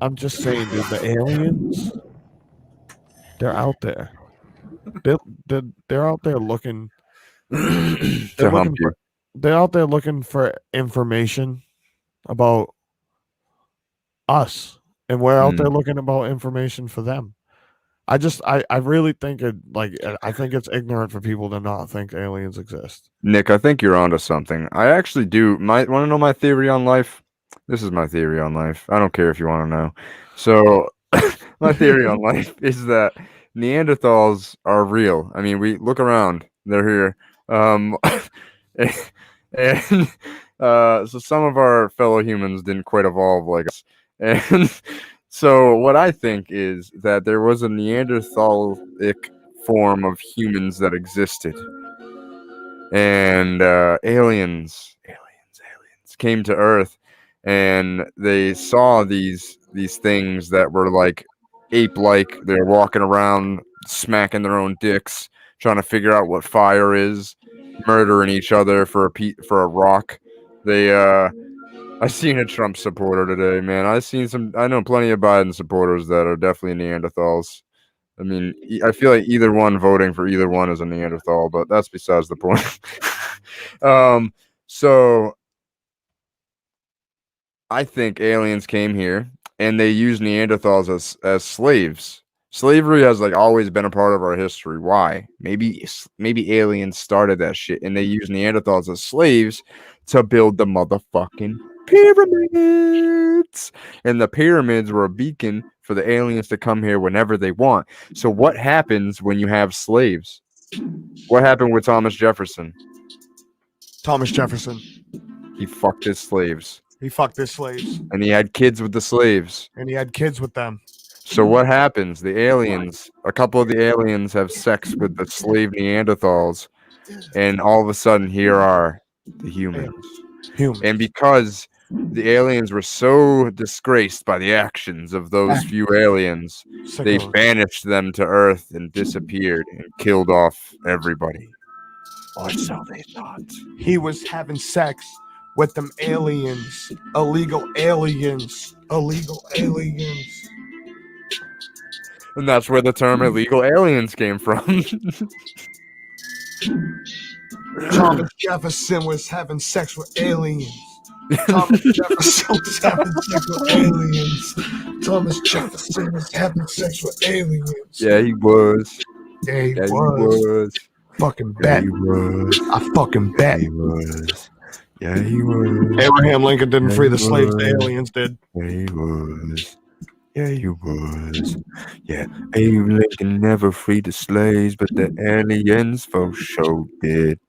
I'm just saying, dude, the aliens, they're out there. They're out there looking. They're out there looking for information about us, and we're out there looking about information for them. I really think I think it's ignorant for people to not think aliens exist. Nick, I think you're onto something. I actually do. Want to know my theory on life? This is my theory on life. I don't care if you want to know. So, my theory on life is that Neanderthals are real. I mean, we look around; they're here. So some of our fellow humans didn't quite evolve like us, and so what I think is that there was a Neanderthalic form of humans that existed, and aliens came to Earth, and they saw these things that were like ape-like. They're walking around, smacking their own dicks, trying to figure out what fire is, murdering each other for a rock. I seen a Trump supporter today, man. I know plenty of Biden supporters that are definitely Neanderthals. I mean, I feel like voting for either one is a Neanderthal, but that's besides the point. So I think aliens came here and they used Neanderthals as slaves. Slavery has like always been a part of our history. Why? Maybe aliens started that shit and they used Neanderthals as slaves to build the motherfucking pyramids. And the pyramids were a beacon for the aliens to come here whenever they want. So what happens when you have slaves? What happened with Thomas Jefferson? Thomas Jefferson. He fucked his slaves. He fucked his slaves. And he had kids with the slaves. And he had kids with them. So what happens? The aliens, a couple of the aliens have sex with the slave Neanderthals. And all of a sudden, here are the humans. And because the aliens were so disgraced by the actions of those few aliens, they banished them to Earth and disappeared and killed off everybody. Or so they thought. He was having sex with them aliens. Illegal aliens. Illegal aliens. And that's where the term illegal aliens came from. Thomas Jefferson was having sex with aliens. Thomas Jefferson was having sex with aliens. Thomas Jefferson was having sex with aliens. Yeah, he was. Yeah, he was. Fucking bet. He was. I fucking bet. He was. Yeah, he was. Abraham Lincoln didn't free the slaves. The aliens did. Yeah, he was. Yeah, he was. Yeah, Abe Lincoln never freed the slaves, but the aliens for sure did.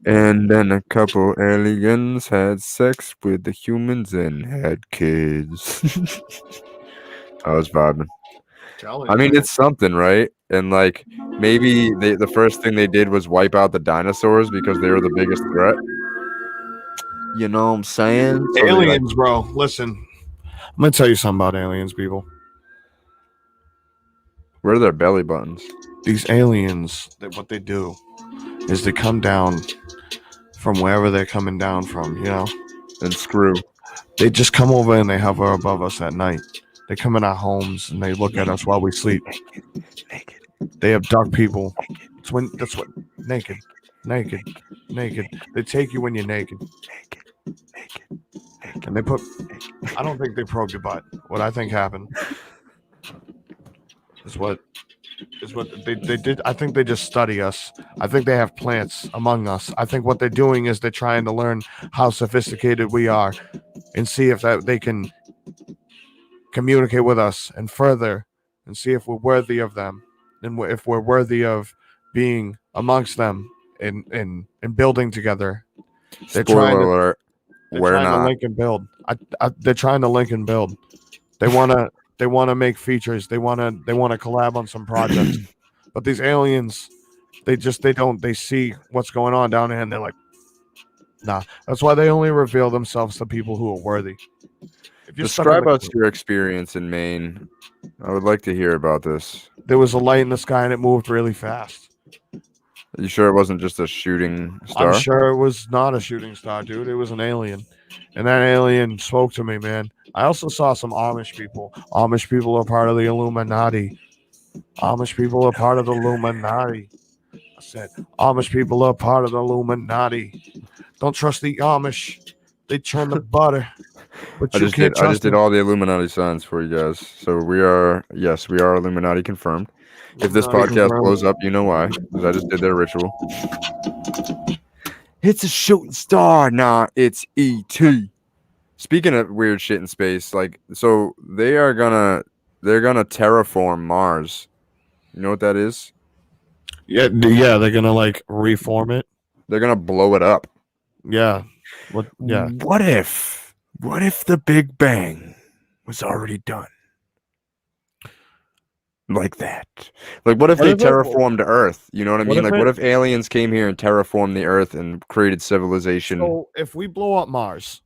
And then a couple aliens had sex with the humans and had kids. I was vibing. I mean, it's something, right? And like maybe the first thing they did was wipe out the dinosaurs because they were the biggest threat. You know what I'm saying? So aliens, bro. Listen, I'm gonna tell you something about aliens, people. Where are their belly buttons? These aliens, what they do is they come down from wherever they're coming down from, you know, and screw. They just come over and they hover above us at night. They come in our homes and they look at us while we sleep. Naked. They abduct people. That's what naked. They take you when you're naked. And they put. I don't think they probed your butt. What I think happened is what they did. I think they just study us. I think they have plants among us. I think what they're doing is they're trying to learn how sophisticated we are and see if they can communicate with us and further and see if we're worthy of them and if we're worthy of being amongst them and building together. They're trying to link and build. They're trying to link and build. They want to make features. They want to collab on some projects. But these aliens, they see what's going on down there and they're like, nah. That's why they only reveal themselves to people who are worthy. Describe us your experience in Maine. I would like to hear about this. There was a light in the sky and it moved really fast. Are you sure it wasn't just a shooting star? I'm sure it was not a shooting star, dude. It was an alien. And that alien spoke to me, man. I also saw some Amish people. Amish people are part of the Illuminati. Amish people are part of the Illuminati. I said, Amish people are part of the Illuminati. Don't trust the Amish. They churn the butter. But I just did all the Illuminati signs for you guys. So we are Illuminati confirmed. If this podcast blows up, you know why. Because I just did their ritual. It's a shooting star. Nah, it's E.T. Speaking of weird shit in space, like, so they're gonna terraform Mars. You know what that is? Yeah, they're gonna like reform it. They're gonna blow it up. Yeah. What if the Big Bang was already done? Like that. Like, what if they terraformed Earth? You know what I mean? Like, what if aliens came here and terraformed the Earth and created civilization? So, if we blow up Mars,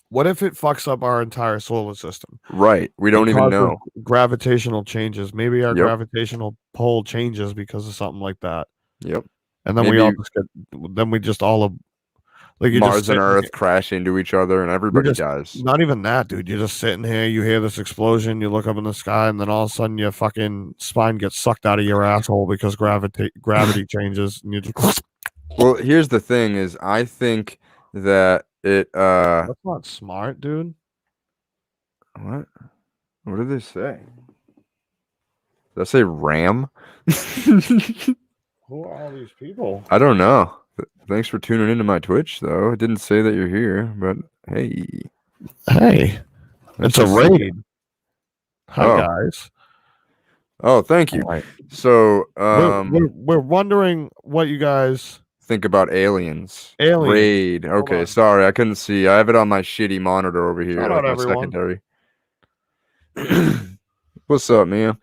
what if it fucks up our entire solar system? Right. We don't even know. Gravitational changes. Maybe our gravitational pull changes because of something like that. Yep. And then we just all like Mars and Earth crash into each other and everybody dies. Not even that, dude. You're just sitting here, you hear this explosion, you look up in the sky, and then all of a sudden your fucking spine gets sucked out of your asshole because gravity changes, and you just Well, here's the thing: is I think that it. That's not smart, dude. What? What did they say? Did I say ram? Who are all these people? I don't know. Thanks for tuning into my Twitch, though. It didn't say that you're here, but hey. Hey, it's a raid. Hi, guys. Oh, thank you. Right. So, we're wondering what you guys think about aliens. Aliens. Raid. Okay, sorry, I couldn't see. I have it on my shitty monitor over here, Shout like out my everyone. secondary. What's up, man?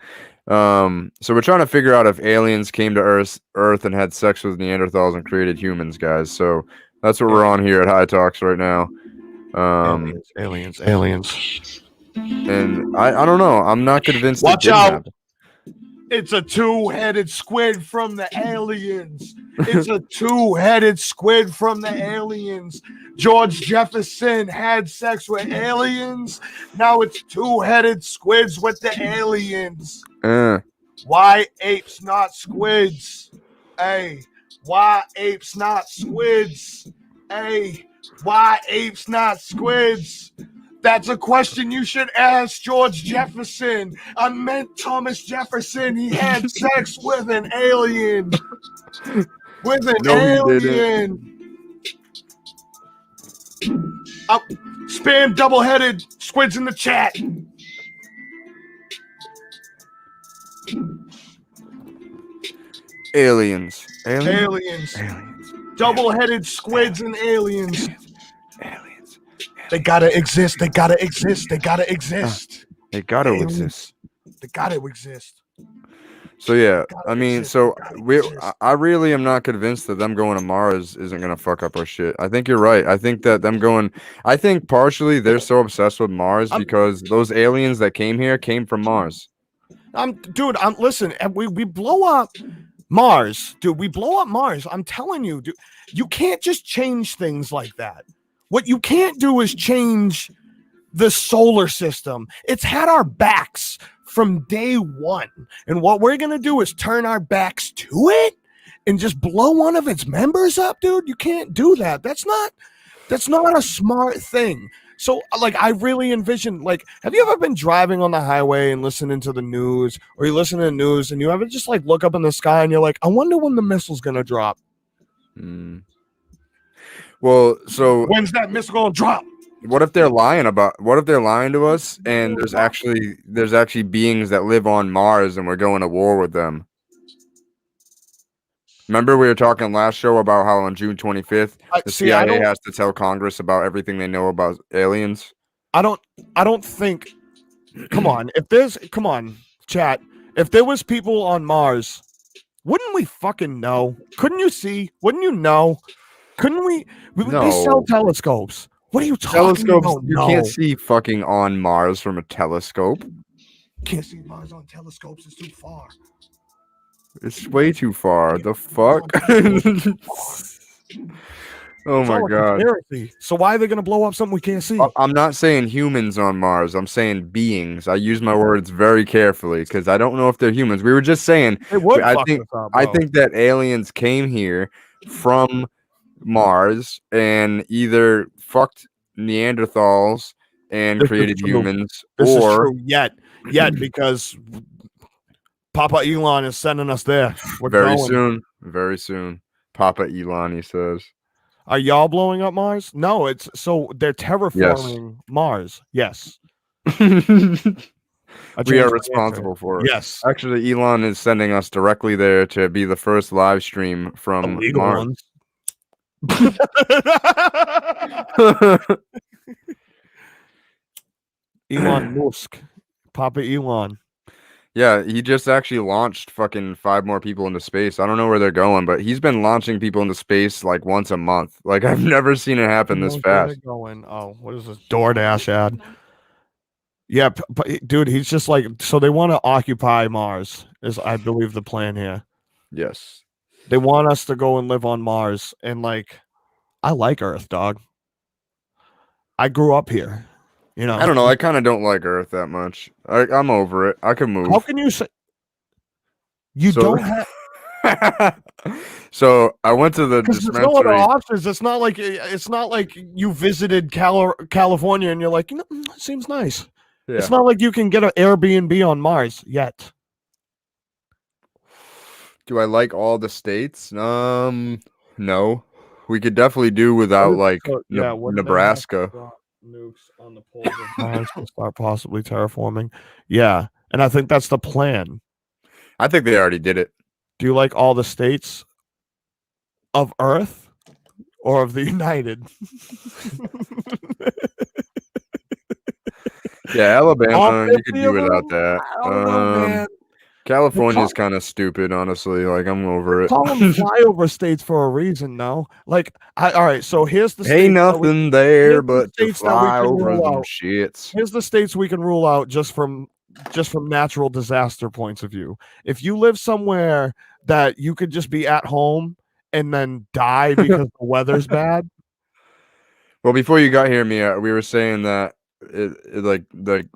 So we're trying to figure out if aliens came to Earth and had sex with Neanderthals and created humans, guys. So that's what we're on here at High Talks right now. Aliens. And I don't know. I'm not convinced. Watch out! It's a two-headed squid from the aliens. It's a two-headed squid from the aliens. George Jefferson had sex with aliens. Now it's two-headed squids with the aliens. Why apes, not squids? Hey, why apes, not squids? Hey, why apes, not squids? That's a question you should ask George Jefferson. I meant Thomas Jefferson. He had sex with an alien. With an alien. Spam double-headed squids in the chat. Aliens. Double-headed squids and aliens. They gotta exist. They gotta exist. They gotta exist. They gotta exist. They gotta exist. So yeah, I mean, so I really am not convinced that them going to Mars isn't gonna fuck up our shit. I think you're right. I think that them going, I think partially they're so obsessed with Mars because those aliens that came here came from Mars. Dude, listen, we blow up Mars, dude. We blow up Mars. I'm telling you, dude, you can't just change things like that. What you can't do is change the solar system. It's had our backs from day one. And what we're going to do is turn our backs to it and just blow one of its members up, dude. You can't do that. That's not a smart thing. So, like, I really envision, like, have you ever been driving on the highway and listening to the news, or you listen to the news and you ever just, like, look up in the sky and you're like, I wonder when the missile's going to drop? Well, so when's that missile going to drop? What if they're lying to us and there's actually beings that live on Mars and we're going to war with them? Remember we were talking last show about how on June 25th the CIA has to tell Congress about everything they know about aliens? I don't think come on, chat. If there was people on Mars, wouldn't we fucking know? Couldn't you see? Wouldn't you know? Couldn't we? They sell telescopes. What are you talking about? You can't see fucking on Mars from a telescope. Can't see Mars on telescopes. It's too far. It's way too far. The fuck? Oh my god. So why are they gonna blow up something we can't see? I'm not saying humans on Mars. I'm saying beings. I use my words very carefully because I don't know if they're humans. We were just saying. I think that aliens came here from Mars and either fucked Neanderthals and created humans, or yet because Papa Elon is sending us there. Very soon. Papa Elon, he says. Are y'all blowing up Mars? No, it's so they're terraforming Mars. Yes. We are responsible for it. Yes. Actually, Elon is sending us directly there to be the first live stream from Mars. Elon Musk. Papa Elon. Yeah, he just actually launched fucking 5 more people into space. I don't know where they're going, but he's been launching people into space like once a month. Like, I've never seen it happen this fast. What is this DoorDash ad? Yeah, dude, he's just like, so they want to occupy Mars, is I believe the plan here. Yes. They want us to go and live on Mars. And like, I like Earth, dog. I grew up here. You know, I don't know. I kind of don't like Earth that much. I'm over it. I can move. How can you say you don't have? So I went to the Because there's no other dispensary. options. It's not like you visited California and you're like, it seems nice. Yeah. It's not like you can get an Airbnb on Mars yet. Do I like all the states? No. We could definitely do without like Nebraska. Nukes on the poles of Mars to start possibly terraforming. Yeah, and I think that's the plan. I think they already did it. Do you like all the states of Earth or of the United? Yeah, Alabama, you could do without that. I don't know, man. California's kind of stupid, honestly. Like, I'm over it. Call them flyover states for a reason, no? Like, all right. So here's the ain't nothing there but to fly over them shits. Here's the states we can rule out just from natural disaster points of view. If you live somewhere that you could just be at home and then die because the weather's bad. Well, before you got here, Mia, we were saying that like the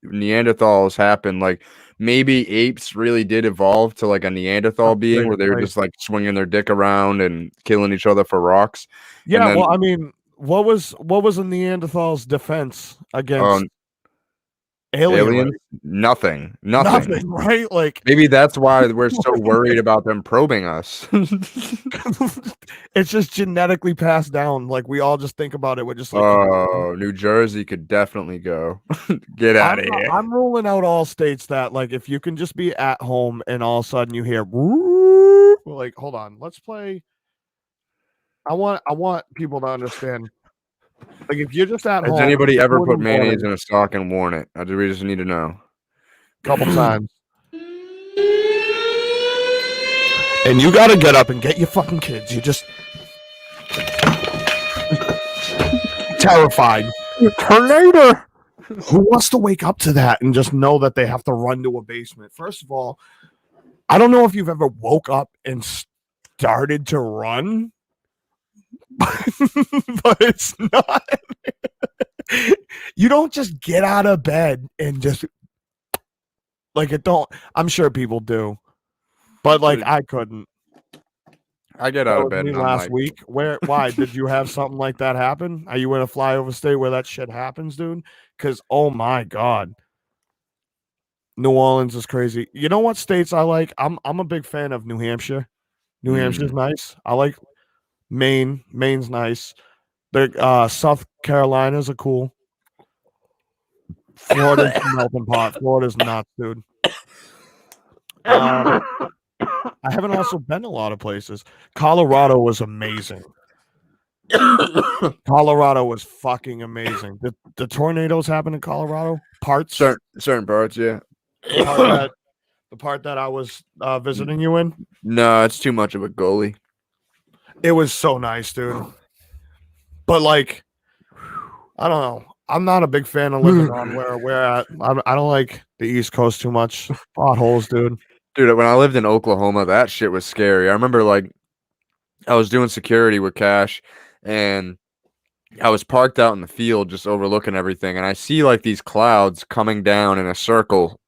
Neanderthals happened. Like maybe apes really did evolve to like a Neanderthal being where they were just like swinging their dick around and killing each other for rocks. Yeah, then, well, I mean, what was a Neanderthal's defense against aliens? Nothing, right? Like maybe that's why we're so worried about them probing us. It's just genetically passed down. Like we all just think about it. We're just like, New Jersey could definitely go. Get out of here. I'm ruling out all states that like if you can just be at home and all of a sudden you hear like, hold on, let's play. I want people to understand. Like if you're just at home. Has anybody ever put mayonnaise in a sock and worn it? We just need to know. A couple times. And you gotta get up and get your fucking kids. You just terrified. Tornado. Who wants to wake up to that and just know that they have to run to a basement? First of all, I don't know if you've ever woke up and started to run. But it's not. You don't just get out of bed and just like it don't. I'm sure people do, but like I couldn't. I get out of bed last week. Why did you have something like that happen? Are you in a flyover state where that shit happens, dude? Because oh my god, New Orleans is crazy. You know what states I like? I'm a big fan of New Hampshire. New Hampshire's nice. I like Maine. Maine's nice. The South Carolinas are cool. Florida's a melting pot. Florida's nuts, dude. I haven't also been a lot of places. Colorado was amazing. Colorado was fucking amazing. The tornadoes happen in Colorado? Parts? Certain parts, yeah. The part that I was visiting you in? No, it's too much of a goalie. It was so nice, dude. But like, I don't know. I'm not a big fan of living on where we're at. I don't like the East Coast too much. Potholes, dude. Dude, when I lived in Oklahoma, that shit was scary. I remember like I was doing security with Cash and I was parked out in the field just overlooking everything and I see like these clouds coming down in a circle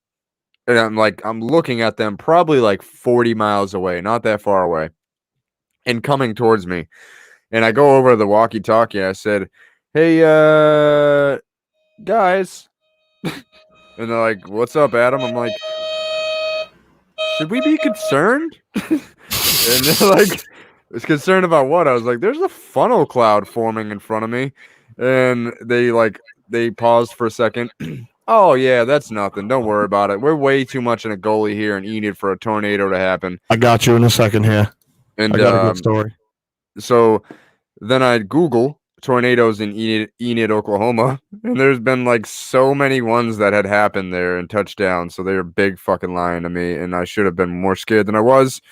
and I'm looking at them probably like 40 miles away, not that far away, and coming towards me. And I go over to the walkie-talkie. I said, "Hey, guys." And they're like, "What's up, Adam?" I'm like, "Should we be concerned?" And they're like, "It's concerned about what?" I was like, "There's a funnel cloud forming in front of me." And they paused for a second. "Oh, yeah, that's nothing. Don't worry about it. We're way too much in a goalie here in Enid for a tornado to happen." I got you in a second here. And I got a good story. So then I'd Google tornadoes in Enid, Oklahoma, and there's been like so many ones that had happened there and touchdowns. So they were big fucking lying to me, and I should have been more scared than I was.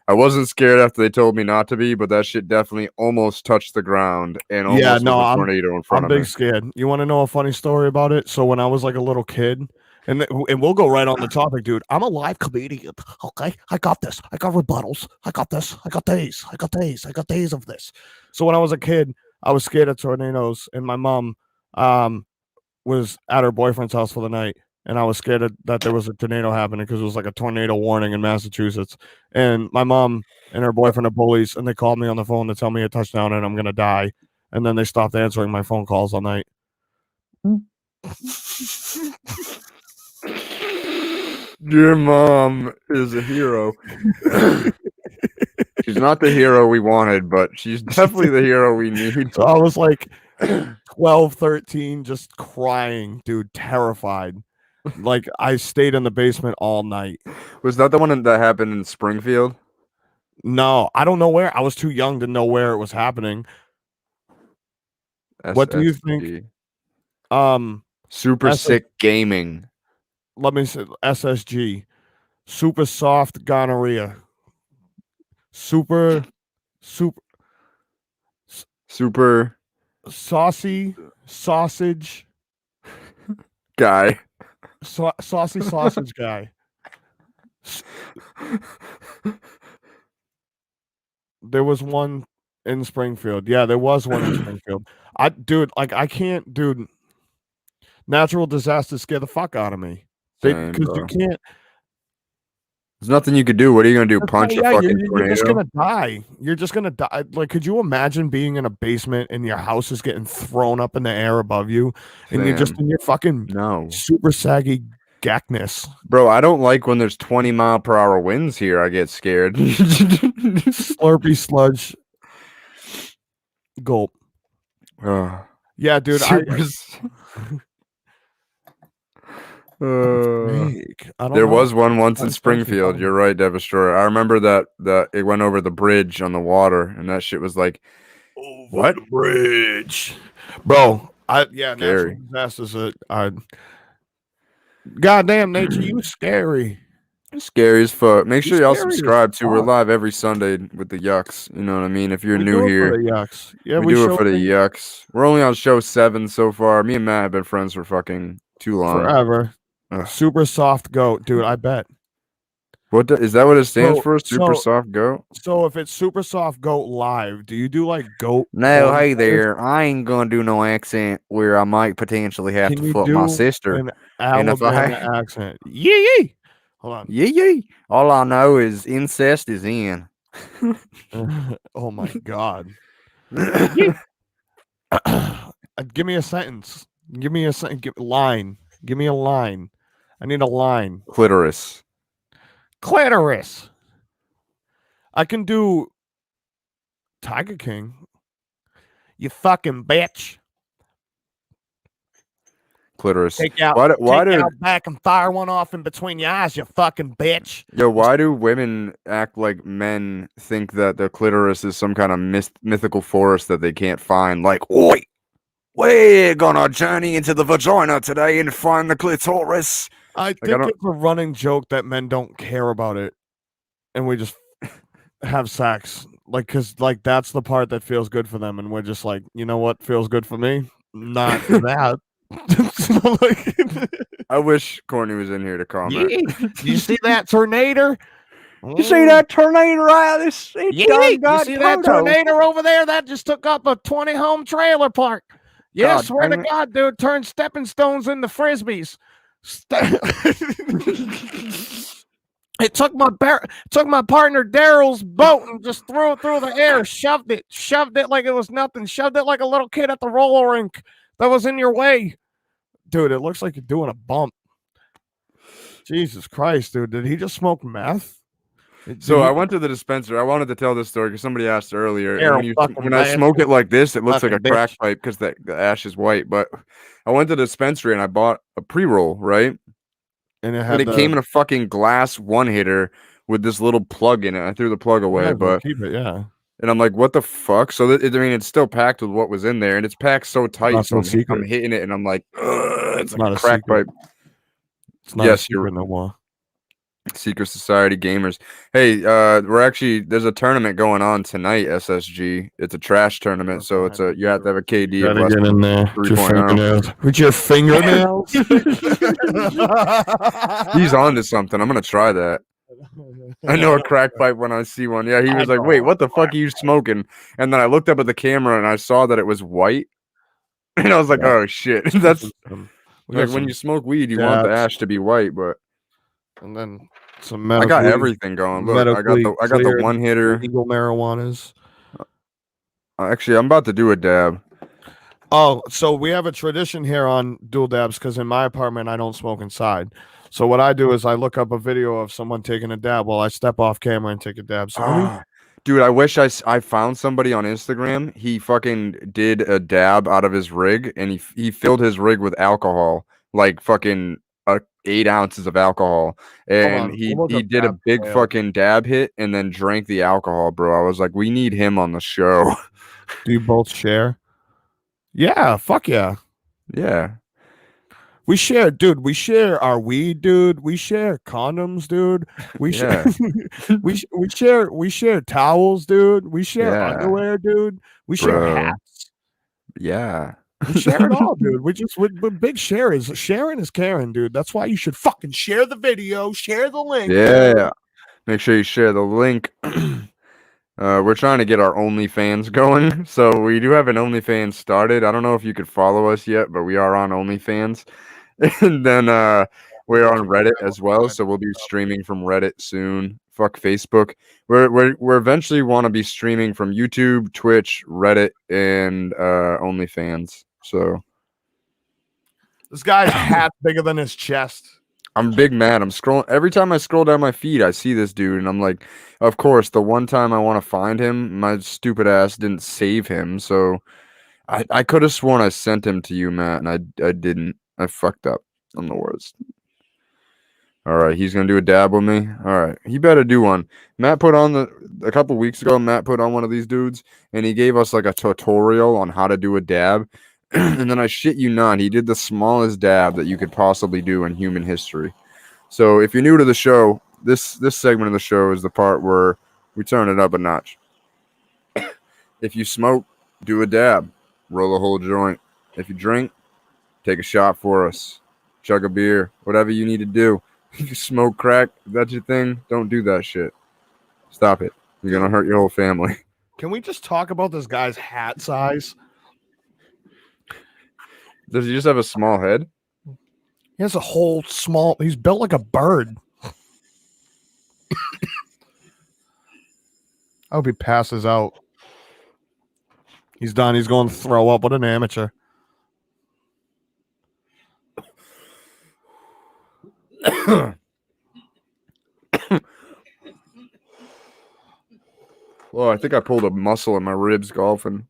I wasn't scared after they told me not to be, but that shit definitely almost touched the ground and almost was a tornado in front of me. I'm big scared. You want to know a funny story about it? So when I was like a little kid, and we'll go right on the topic, dude. I'm a live comedian. Okay, I got this. I got rebuttals. I got this. I got days. I got days. I got days of this. So when I was a kid, I was scared of tornadoes, and my mom was at her boyfriend's house for the night, and I was scared that there was a tornado happening because it was like a tornado warning in Massachusetts. And my mom and her boyfriend are bullies, and they called me on the phone to tell me a touchdown and I'm gonna die. And then they stopped answering my phone calls all night. Your mom is a hero. She's not the hero we wanted, but she's definitely the hero we need. So I was like 12, 13, just crying, dude, terrified. Like I stayed in the basement all night. Was that the one that happened in Springfield? No, I don't know where. I was too young to know where it was happening. What do you think? Super Sick Gaming. Let me say SSG. Super soft gonorrhea. Super saucy sausage guy. Saucy sausage guy. There was one in Springfield. Yeah, there was one in Springfield. I can't, dude. Natural disasters scare the fuck out of me. Because you can't. There's nothing you could do. What are you gonna do? Punch a fucking tornado? You're just gonna die. You're just gonna die. Like, could you imagine being in a basement and your house is getting thrown up in the air above you, and you're just in your fucking super saggy gackness? Bro, I don't like when there's 20-mile-per-hour winds here. I get scared. Slurpy sludge. Gulp. Yeah, dude. There was one once in Springfield. You're right, Devastroyer. I remember that it went over the bridge on the water, and that shit was like, what bridge, bro? Scary. Natural disasters are goddamn nature. You scary. Scary as fuck. Make sure y'all subscribe to. We're live every Sunday with the Yucks. You know what I mean? If you're new here, for the Yucks. Yeah, we do it for the Yucks. We're only on show 7 so far. Me and Matt have been friends for fucking too long. Forever. Super soft goat, dude. I bet. Is that what it stands for? Super soft goat. So if it's super soft goat live, do you do like goat? No, hey there. I ain't gonna do no accent where I might potentially have to fuck my sister. An Alabama accent. Yee. Hold on. Yee. All I know is incest is in. Oh my god. Give me a sentence. Give me a line. Give me a line. I need a line. Clitoris. I can do Tiger King. You fucking bitch. Clitoris. Take out back and fire one off in between your eyes, you fucking bitch. Yo, why do women act like men think that their clitoris is some kind of mythical forest that they can't find? Like, oi, we're gonna journey into the vagina today and find the clitoris. I think it's a running joke that men don't care about it, and we just have sex, like, because like that's the part that feels good for them, and we're just like, you know what feels good for me? Not that. I wish Courtney was in here to comment. You see that tornado? You see that tornado right? You see that tornado over there? That just took up a 20-home trailer park. Yeah, swear to God, dude, turned stepping stones into frisbees. It took my partner Daryl's boat and just threw it through the air, shoved it like it was nothing, shoved it like a little kid at the roller rink that was in your way. Dude, it looks like you're doing a bump. Jesus Christ, dude. Did he just smoke meth? So I went to the dispenser. I wanted to tell this story because somebody asked earlier. When I smoke it like this, it looks like a crack pipe because the ash is white. But I went to the dispensary and I bought a pre-roll, right? And it came in a fucking glass one-hitter with this little plug in it. I threw the plug away, but keep it, yeah. And I'm like, what the fuck? So it's still packed with what was in there, and it's packed so tight. So I'm hitting it, and I'm like, it's like a crack pipe. It's not a secret no more. Secret Society gamers. Hey, there's a tournament going on tonight, SSG. It's a trash tournament, so you have to have a KD of less than 3.0. With your fingernails. He's on to something. I'm gonna try that. I know a crack pipe when I see one. Yeah, he was like, wait, what the fuck are you smoking? And then I looked up at the camera and I saw that it was white. And I was like, oh shit. Like when you smoke weed, you want the ash to be white, but and then some medically, I got everything going. Look, I got the one hitter. Legal marijuanas. Actually, I'm about to do a dab. Oh, so we have a tradition here on dual dabs because in my apartment I don't smoke inside. So what I do is I look up a video of someone taking a dab while I step off camera and take a dab. So dude, I wish I found somebody on Instagram. He fucking did a dab out of his rig, and he filled his rig with alcohol, like fucking 8 ounces of alcohol, and he did a big fucking dab hit and then drank the alcohol, bro. I was like, we need him on the show. Do you both share? Yeah, fuck yeah. Yeah. We share, dude. We share our weed, dude. We share condoms, dude. We share we share towels, dude. We share underwear, dude. We share hats. Yeah. We share it all, dude. We're big sharers. Sharing is caring, dude. That's why you should fucking share the video, share the link. Yeah. Dude. Make sure you share the link. We're trying to get our OnlyFans going. So we do have an OnlyFans started. I don't know if you could follow us yet, but we are on OnlyFans. And then we're on Reddit as well. So we'll be streaming from Reddit soon. Fuck Facebook. We're eventually want to be streaming from YouTube, Twitch, Reddit, and OnlyFans. So this guy's hat bigger than his chest. I'm big mad. I'm scrolling. Every time I scroll down my feed, I see this dude, and I'm like, of course, the one time I want to find him, my stupid ass didn't save him. So I could have sworn I sent him to you, Matt, and I didn't. I fucked up. I'm the worst. All right, he's gonna do a dab with me. All right, he better do one. Matt put on a couple weeks ago. Matt put on one of these dudes, and he gave us like a tutorial on how to do a dab. And then I shit you not, he did the smallest dab that you could possibly do in human history. So if you're new to the show, this segment of the show is the part where we turn it up a notch. If you smoke, do a dab, roll a whole joint. If you drink, take a shot for us, chug a beer, whatever you need to do. If you smoke crack, if that's your thing, don't do that shit. Stop it. You're gonna hurt your whole family. Can we just talk about this guy's hat size? Does he just have a small head? He has a whole small. He's built like a bird. I hope he passes out. He's done. He's going to throw up. What an amateur. Well, I think I pulled a muscle in my ribs golfing.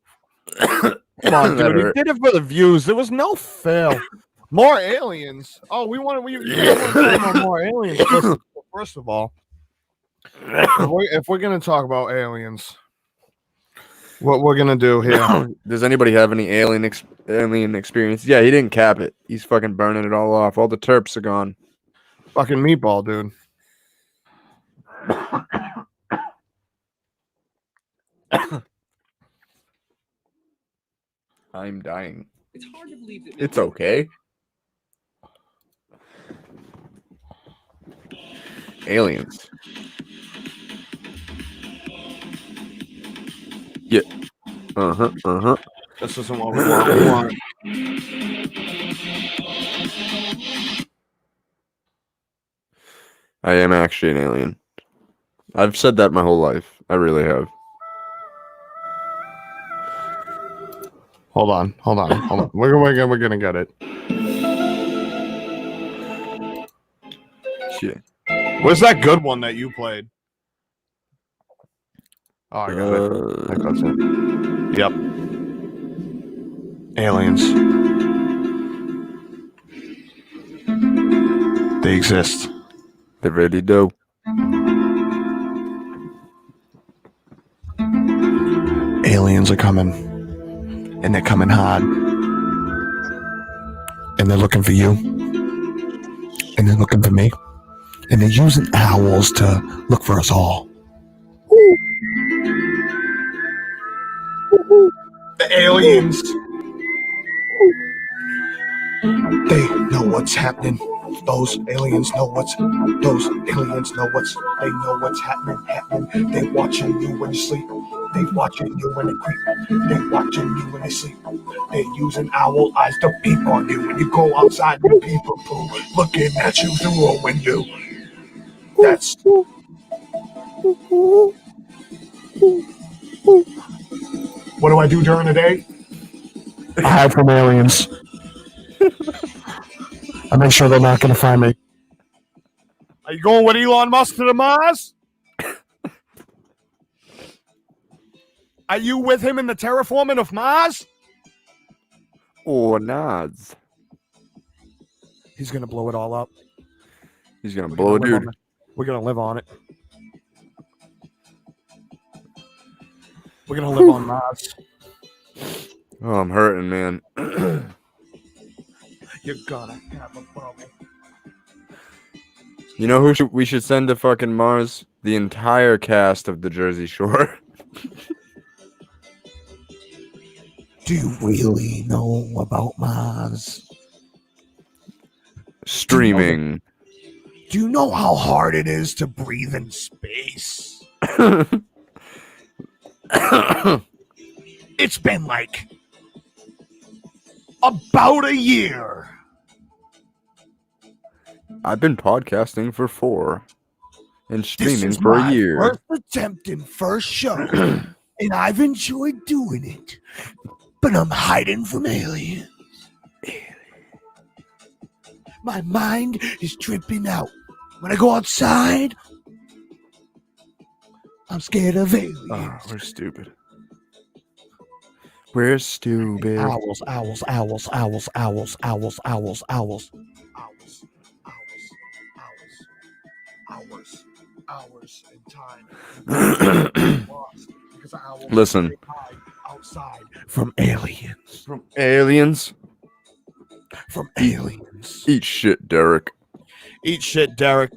Come on, dude. He did it for the views. There was no fail. More aliens. Oh, we want more aliens. First of all, if we're going to talk about aliens, what we're going to do here. Does anybody have any alien experience? Yeah, he didn't cap it. He's fucking burning it all off. All the terps are gone. Fucking meatball, dude. I'm dying. It's hard to believe that it's okay. Aliens. Yeah. This isn't what we want. I am actually an alien. I've said that my whole life. I really have. Hold on. We're gonna get it. Shit. Where's that good one that you played? Oh, I got it. I got it. Yep. Aliens. They exist. They really do. Aliens are coming. And they're coming hard. And they're looking for you. And they're looking for me. And they're using owls to look for us all. The aliens. They know what's happening. Those aliens know what's happening. They watching you when you sleep. They watching you when they creep. They watching you when they sleep. They using owl eyes to peep on you when you go outside with people poo, looking at you through a window. That's what do I do during the day? I hide from aliens. I make sure they're not going to find me. Are you going with Elon Musk to the Mars? Are you with him in the terraforming of Mars? Or nods. He's going to blow it all up. He's gonna blow a dude. We're going to live on it. We're going to live on Mars. Oh, I'm hurting, man. You're gonna have a bubble. You know who we should send to fucking Mars? The entire cast of the Jersey Shore. Do you really know about Mars? Streaming. Do you know how hard it is to breathe in space? It's been like about a year. I've been podcasting for 4 and streaming This is for my a year. First attempt and first show, and I've enjoyed doing it. But I'm hiding from aliens. My mind is tripping out. When I go outside, I'm scared of aliens. Oh, we're stupid. We're stupid. Owls, owls, owls, owls, owls, owls, owls, owls. Hours in time. Listen. Outside from aliens. From aliens? From aliens. Eat shit, Derek. Eat shit, Derek.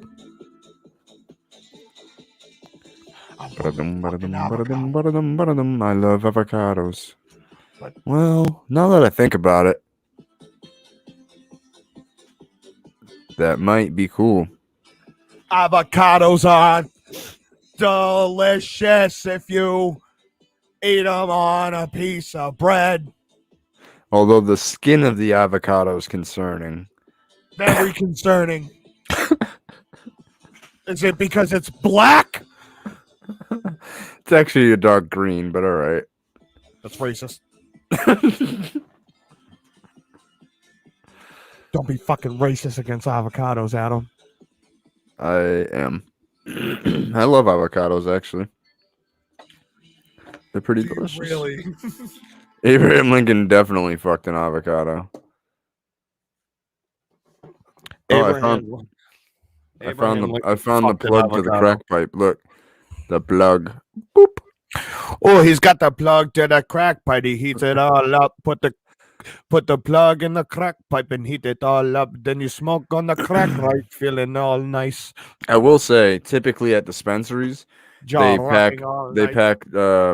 Ba-da-dum, ba-da-dum, ba-da-dum, ba-da-dum, ba-da-dum. I love avocados. Well, now that I think about it, that might be cool. Avocados are delicious if you eat them on a piece of bread. Although the skin of the avocado is concerning. Very concerning. Is it because it's black? It's actually a dark green, but all right. That's racist. Don't be fucking racist against avocados, Adam. I am. I love avocados, actually. They're pretty delicious. Really? Abraham Lincoln definitely fucked an avocado. I found the plug to the crack pipe. Look, the plug. Boop. Oh, he's got the plug to the crack pipe. He heats it all up. Put the plug in the crack pipe and heat it all up. Then you smoke on the crack pipe, feeling all nice. I will say, typically at dispensaries, they pack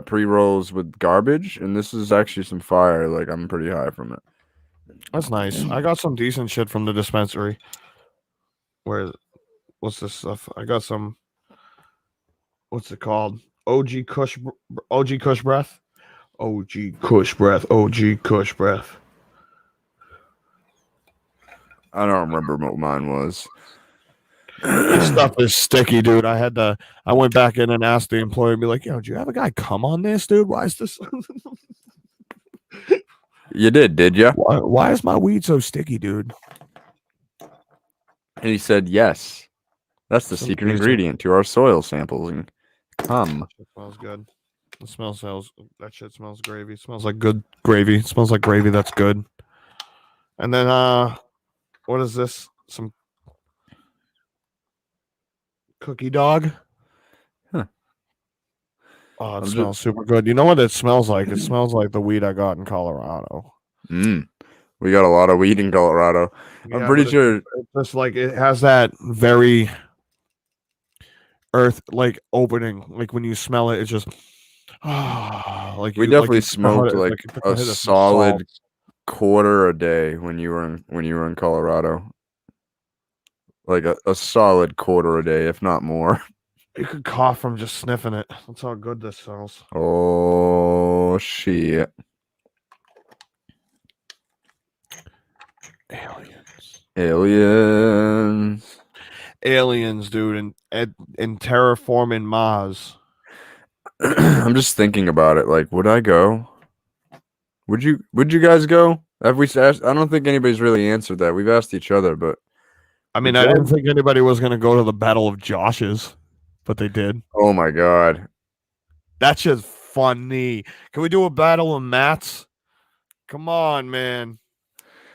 pre-rolls with garbage, and this is actually some fire. Like, I'm pretty high from it. That's nice. I got some decent shit from the dispensary. What's this stuff? I got some. What's it called? OG Kush breath. OG Kush breath. OG Kush breath. I don't remember what mine was. This stuff is sticky, dude. I went back in and asked the employer, be like, "Yo, do you have a guy come on this, dude? Why is this?" You did you? Why is my weed so sticky, dude? And he said, "Yes, that's the secret ingredient to our soil sampling." It smells good. That shit smells gravy. It smells like good gravy. It smells like gravy that's good. And then what is this? Some cookie dog. Huh. Oh, it smells super good. You know what it smells like? It smells like the weed I got in Colorado. We got a lot of weed in Colorado. I'm pretty sure it's just like it has that very earth like opening. Like when you smell it, it's just like we definitely smoked like a solid quarter a day when you were in Colorado. Like a solid quarter a day, if not more. You could cough from just sniffing it. That's how good this smells. Oh shit. Aliens. Aliens, dude, and terraforming Mars. I'm just thinking about it. Like, would I go? Would you guys go? Have we asked? I don't think anybody's really answered that. We've asked each other, but I mean, I didn't think anybody was gonna go to the Battle of Josh's, but they did. Oh my god. That's just funny. Can we do a battle of Mats? Come on, man.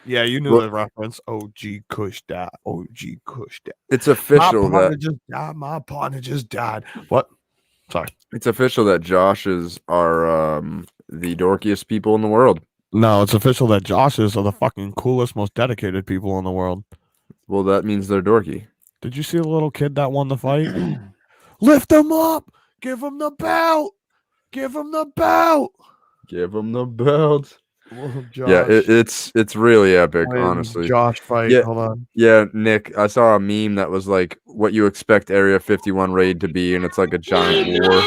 Yeah, you knew the reference. OG Kush died. OG Kush died. It's official my partner just died. What? Sorry. It's official that Josh's are the dorkiest people in the world. No, it's official that Josh's are the fucking coolest, most dedicated people in the world. Well, that means they're dorky. Did you see the little kid that won the fight? Lift him up. Give him the belt. Give him the belt. Give him the belt. Oh, yeah, it's really epic, honestly. Josh fight. Yeah, hold on. Yeah, Nick, I saw a meme that was like what you expect Area 51 raid to be, and it's like a giant war.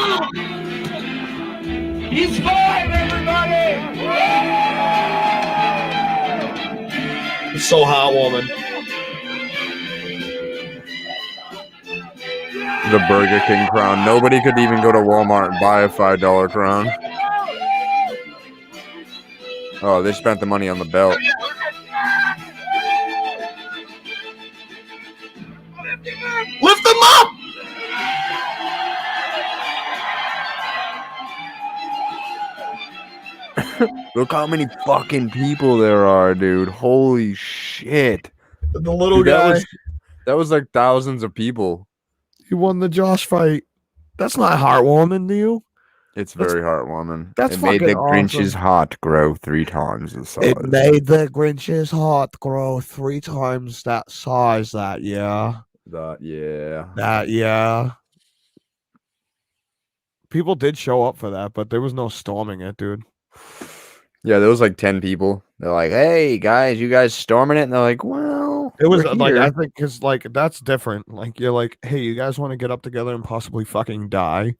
He's fine, everybody! It's so heartwarming. The Burger King crown. Nobody could even go to Walmart and buy a $5 crown. Oh, they spent the money on the belt. Lift him up! Look how many fucking people there are, dude. Holy shit. The little dude, guy. That was like thousands of people. He won the Josh fight. That's not heartwarming to you? It's very heartwarming. That's it made the awesome. Grinch's heart grow 3 times the size. It made the Grinch's heart grow 3 times that size that year. That year. People did show up for that, but there was no storming it, dude. Yeah, there was like 10 people. They're like, "Hey guys, you guys storming it?" And they're like, "Well, it was like I think because like that's different. Like you're like, hey, you guys want to get up together and possibly fucking die?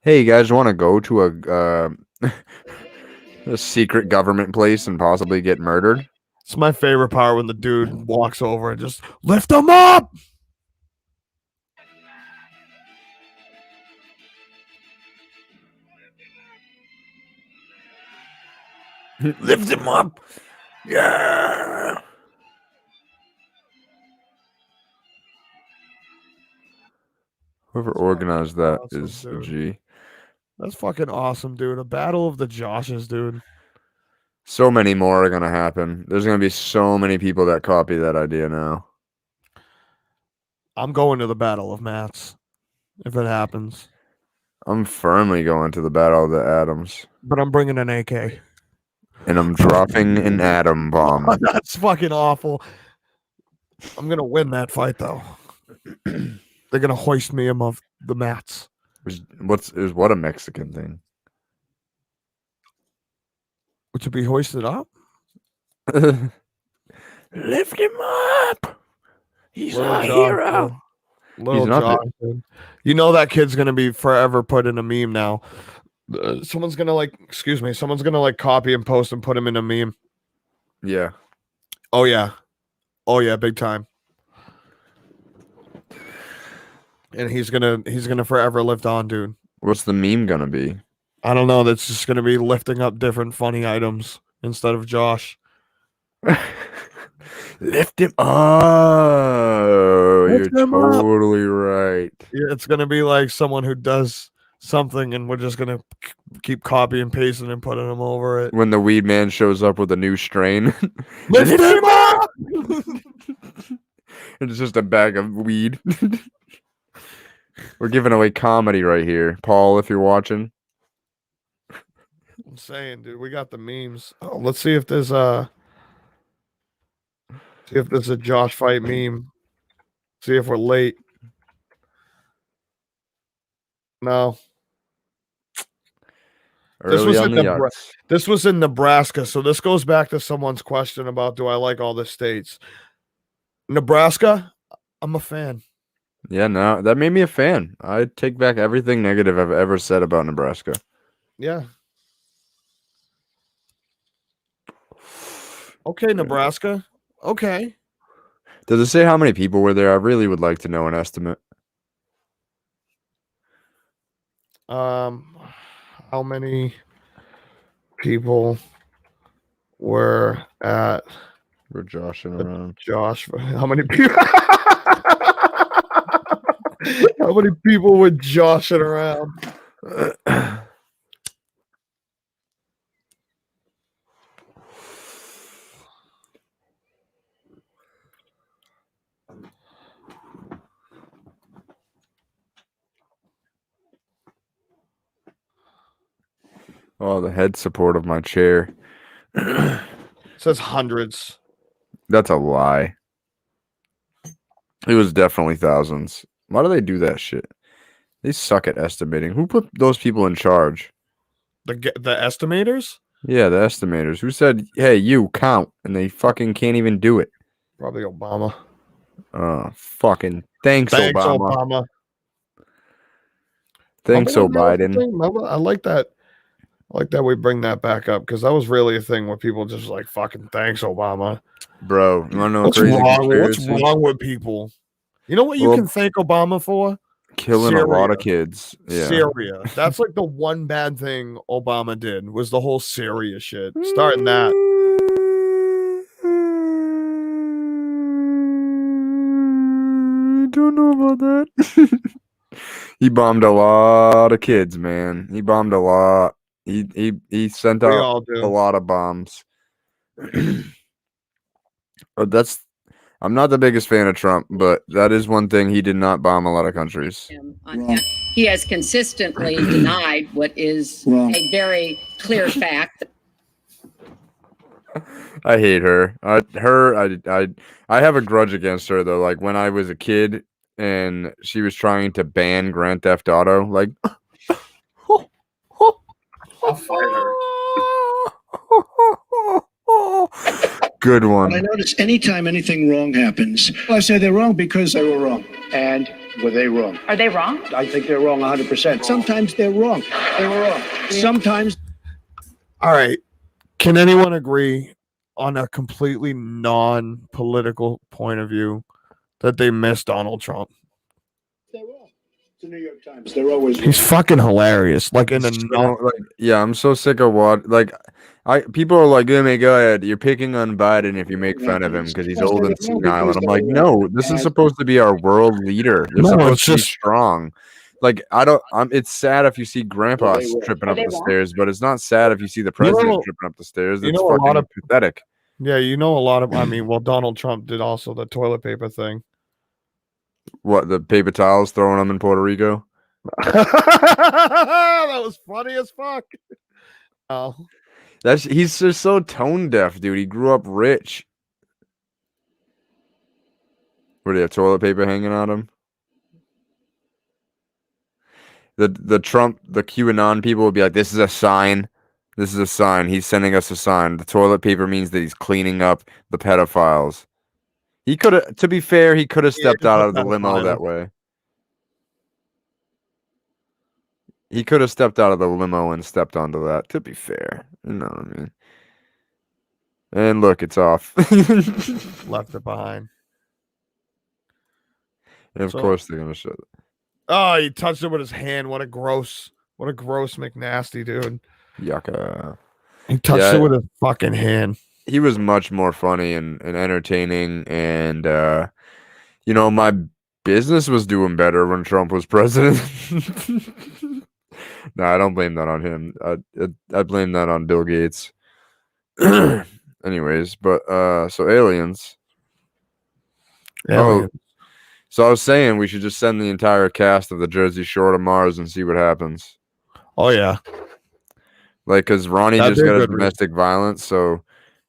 Hey, you guys want to go to a secret government place and possibly get murdered?" It's my favorite part when the dude walks over and just lift them up. Lift him up. Yeah. Whoever organized that awesome, is dude. a G. That's fucking awesome, dude. A battle of the Joshes, dude. So many more are going to happen. There's going to be so many people that copy that idea now. I'm going to the Battle of Mats if it happens. I'm firmly going to the Battle of the Atoms. But I'm bringing an AK. And I'm dropping an atom bomb. That's fucking awful. I'm going to win that fight, though. They're going to hoist me above the mats. What a Mexican thing. To be hoisted up? Lift him up. He's a hero. Little Josh, dude. You know that kid's going to be forever put in a meme now. Someone's going to someone's going to copy and post and put him in a meme. Yeah. Oh, yeah. Oh, yeah, big time. And he's gonna forever live on, dude. What's the meme gonna be? I don't know. That's just gonna be lifting up different funny items instead of Josh. Lift him. Oh, you're totally right. Yeah, it's gonna be like someone who does something, and we're just gonna keep copy and pasting and putting them over it. When the weed man shows up with a new strain, lift him up. It's just a bag of weed. We're giving away comedy right here, Paul. If you're watching, I'm saying, dude, we got the memes. Oh, let's see if there's a Josh fight meme. See if we're late. No. This was in Nebraska, so this goes back to someone's question about do I like all the states. Nebraska, I'm a fan. Yeah, no, that made me a fan. I take back everything negative I've ever said about Nebraska. Yeah. Okay, Nebraska. Okay. Does it say how many people were there? I really would like to know an estimate. How many people were at We're joshing around. Josh? How many people? How many people were joshing around? Oh, the head support of my chair. It says hundreds. That's a lie. It was definitely thousands. Why do they do that shit? They suck at estimating. Who put those people in charge? The estimators? Yeah, the estimators. Who said, hey, you count? And they fucking can't even do it. Probably Obama. Fucking thanks Obama. Thanks, Biden. I like that. I like that we bring that back up because that was really a thing where people just like fucking thanks Obama. Bro, you wanna know what's wrong with people? You know what you can thank Obama for? Killing Syria. A lot of kids. Yeah. Syria. That's like the one bad thing Obama did was the whole Syria shit. Starting that. I don't know about that. He bombed a lot of kids, man. He bombed a lot. He sent out a lot of bombs. But I'm not the biggest fan of Trump, but that is one thing. He did not bomb a lot of countries. He has consistently denied what is a very clear fact. I hate her. I have a grudge against her though. Like when I was a kid and she was trying to ban Grand Theft Auto, like I'll fight her. Good one. I notice anytime anything wrong happens, I say they're wrong because they were wrong. And were they wrong? Are they wrong? I think they're wrong 100%. Sometimes they're wrong. They were wrong. Sometimes. All right. Can anyone agree on a completely non-political point of view that they missed Donald Trump? They're wrong. It's the New York Times. They're always He's fucking hilarious. Like in a yeah, I'm so sick of what people are like, oh my god, you're picking on Biden if you make fun of him because he's old and senile. And I'm like, no, this is supposed to be our world leader. They're supposed to be strong. Like it's sad if you see Grandpa tripping up the stairs, but it's not sad if you see the president tripping up the stairs. It's fucking pathetic. Yeah, a lot of. I mean, well, Donald Trump did also the toilet paper thing. What, the paper towels, throwing them in Puerto Rico? That was funny as fuck. Oh, he's just so tone deaf, dude. He grew up rich. What do you have, toilet paper hanging on him? The Trump, the QAnon people would be like, this is a sign. This is a sign. He's sending us a sign. The toilet paper means that he's cleaning up the pedophiles. He could have, to be fair, he could have stepped out of the limo that way. He could have stepped out of the limo and stepped onto that, to be fair. You know what I mean? And look, it's off. Left it behind. And of course they're going to show it. Oh, he touched it with his hand. What a gross McNasty, dude. Yucca. He touched it with his fucking hand. He was much more funny and entertaining. And, my business was doing better when Trump was president. No, I don't blame that on him. I blame that on Bill Gates. Anyways, but so aliens. Oh, so I was saying we should just send the entire cast of the Jersey Shore to Mars and see what happens. Oh yeah, like because Ronnie just got a domestic violence, so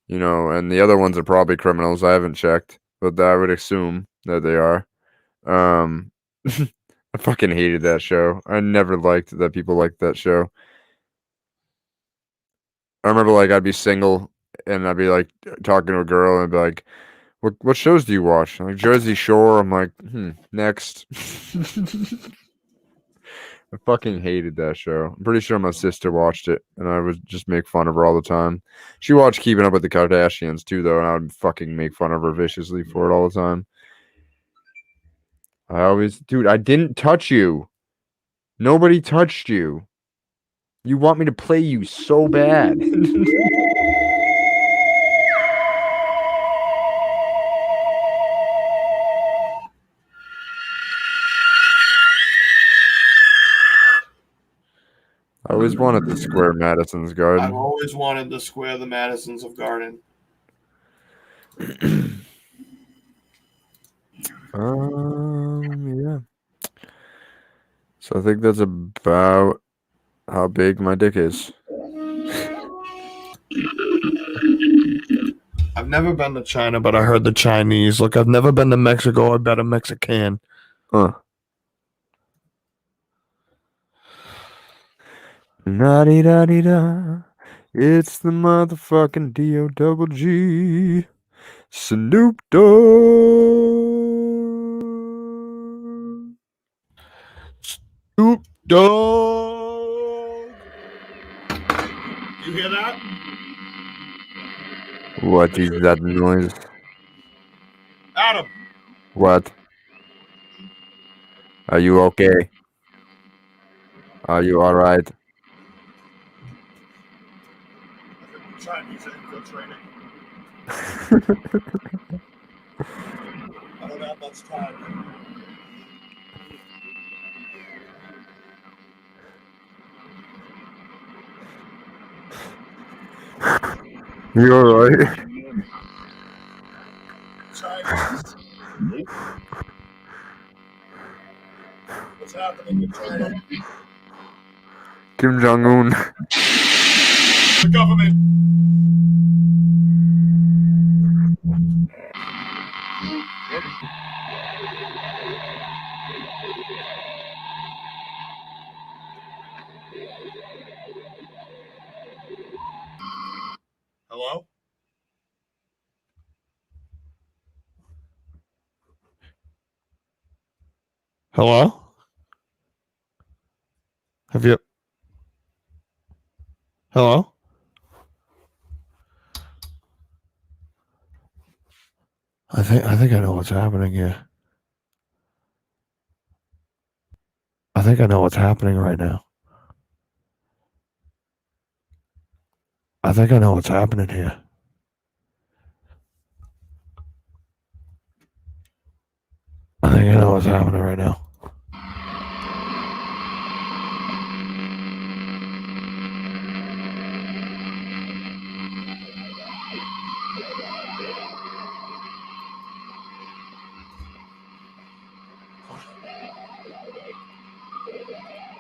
and the other ones are probably criminals. I haven't checked, but I would assume that they are. I fucking hated that show. I never liked that people liked that show. I remember I'd be single and I'd be talking to a girl and I'd be like, What shows do you watch? Like Jersey Shore. I'm like, next. I fucking hated that show. I'm pretty sure my sister watched it, and I would just make fun of her all the time. She watched Keeping Up with the Kardashians too, though, and I would fucking make fun of her viciously for it all the time. Dude, I didn't touch you. Nobody touched you. You want me to play you so bad. I always wanted the square Madison's Garden. I've always wanted the square the Madisons of Garden. Yeah. So I think that's about how big my dick is. I've never been to China, but I heard the Chinese. Look, I've never been to Mexico. I bet a Mexican. Na-di-da-di-da. It's the motherfucking D-O-double-G. Snoop Dogg. Snoop Dogg. You hear that? What is that noise? Adam. What? Are you okay? Are you alright? Chinese infiltrating. I don't have much time. You alright? Chinese. What's happening in China? Kim Jong-un. The government. Hello? Hello? Have you? Hello? I think I know what's happening here. I think I know what's happening right now. I think I know what's happening here. I think I know what's happening right now.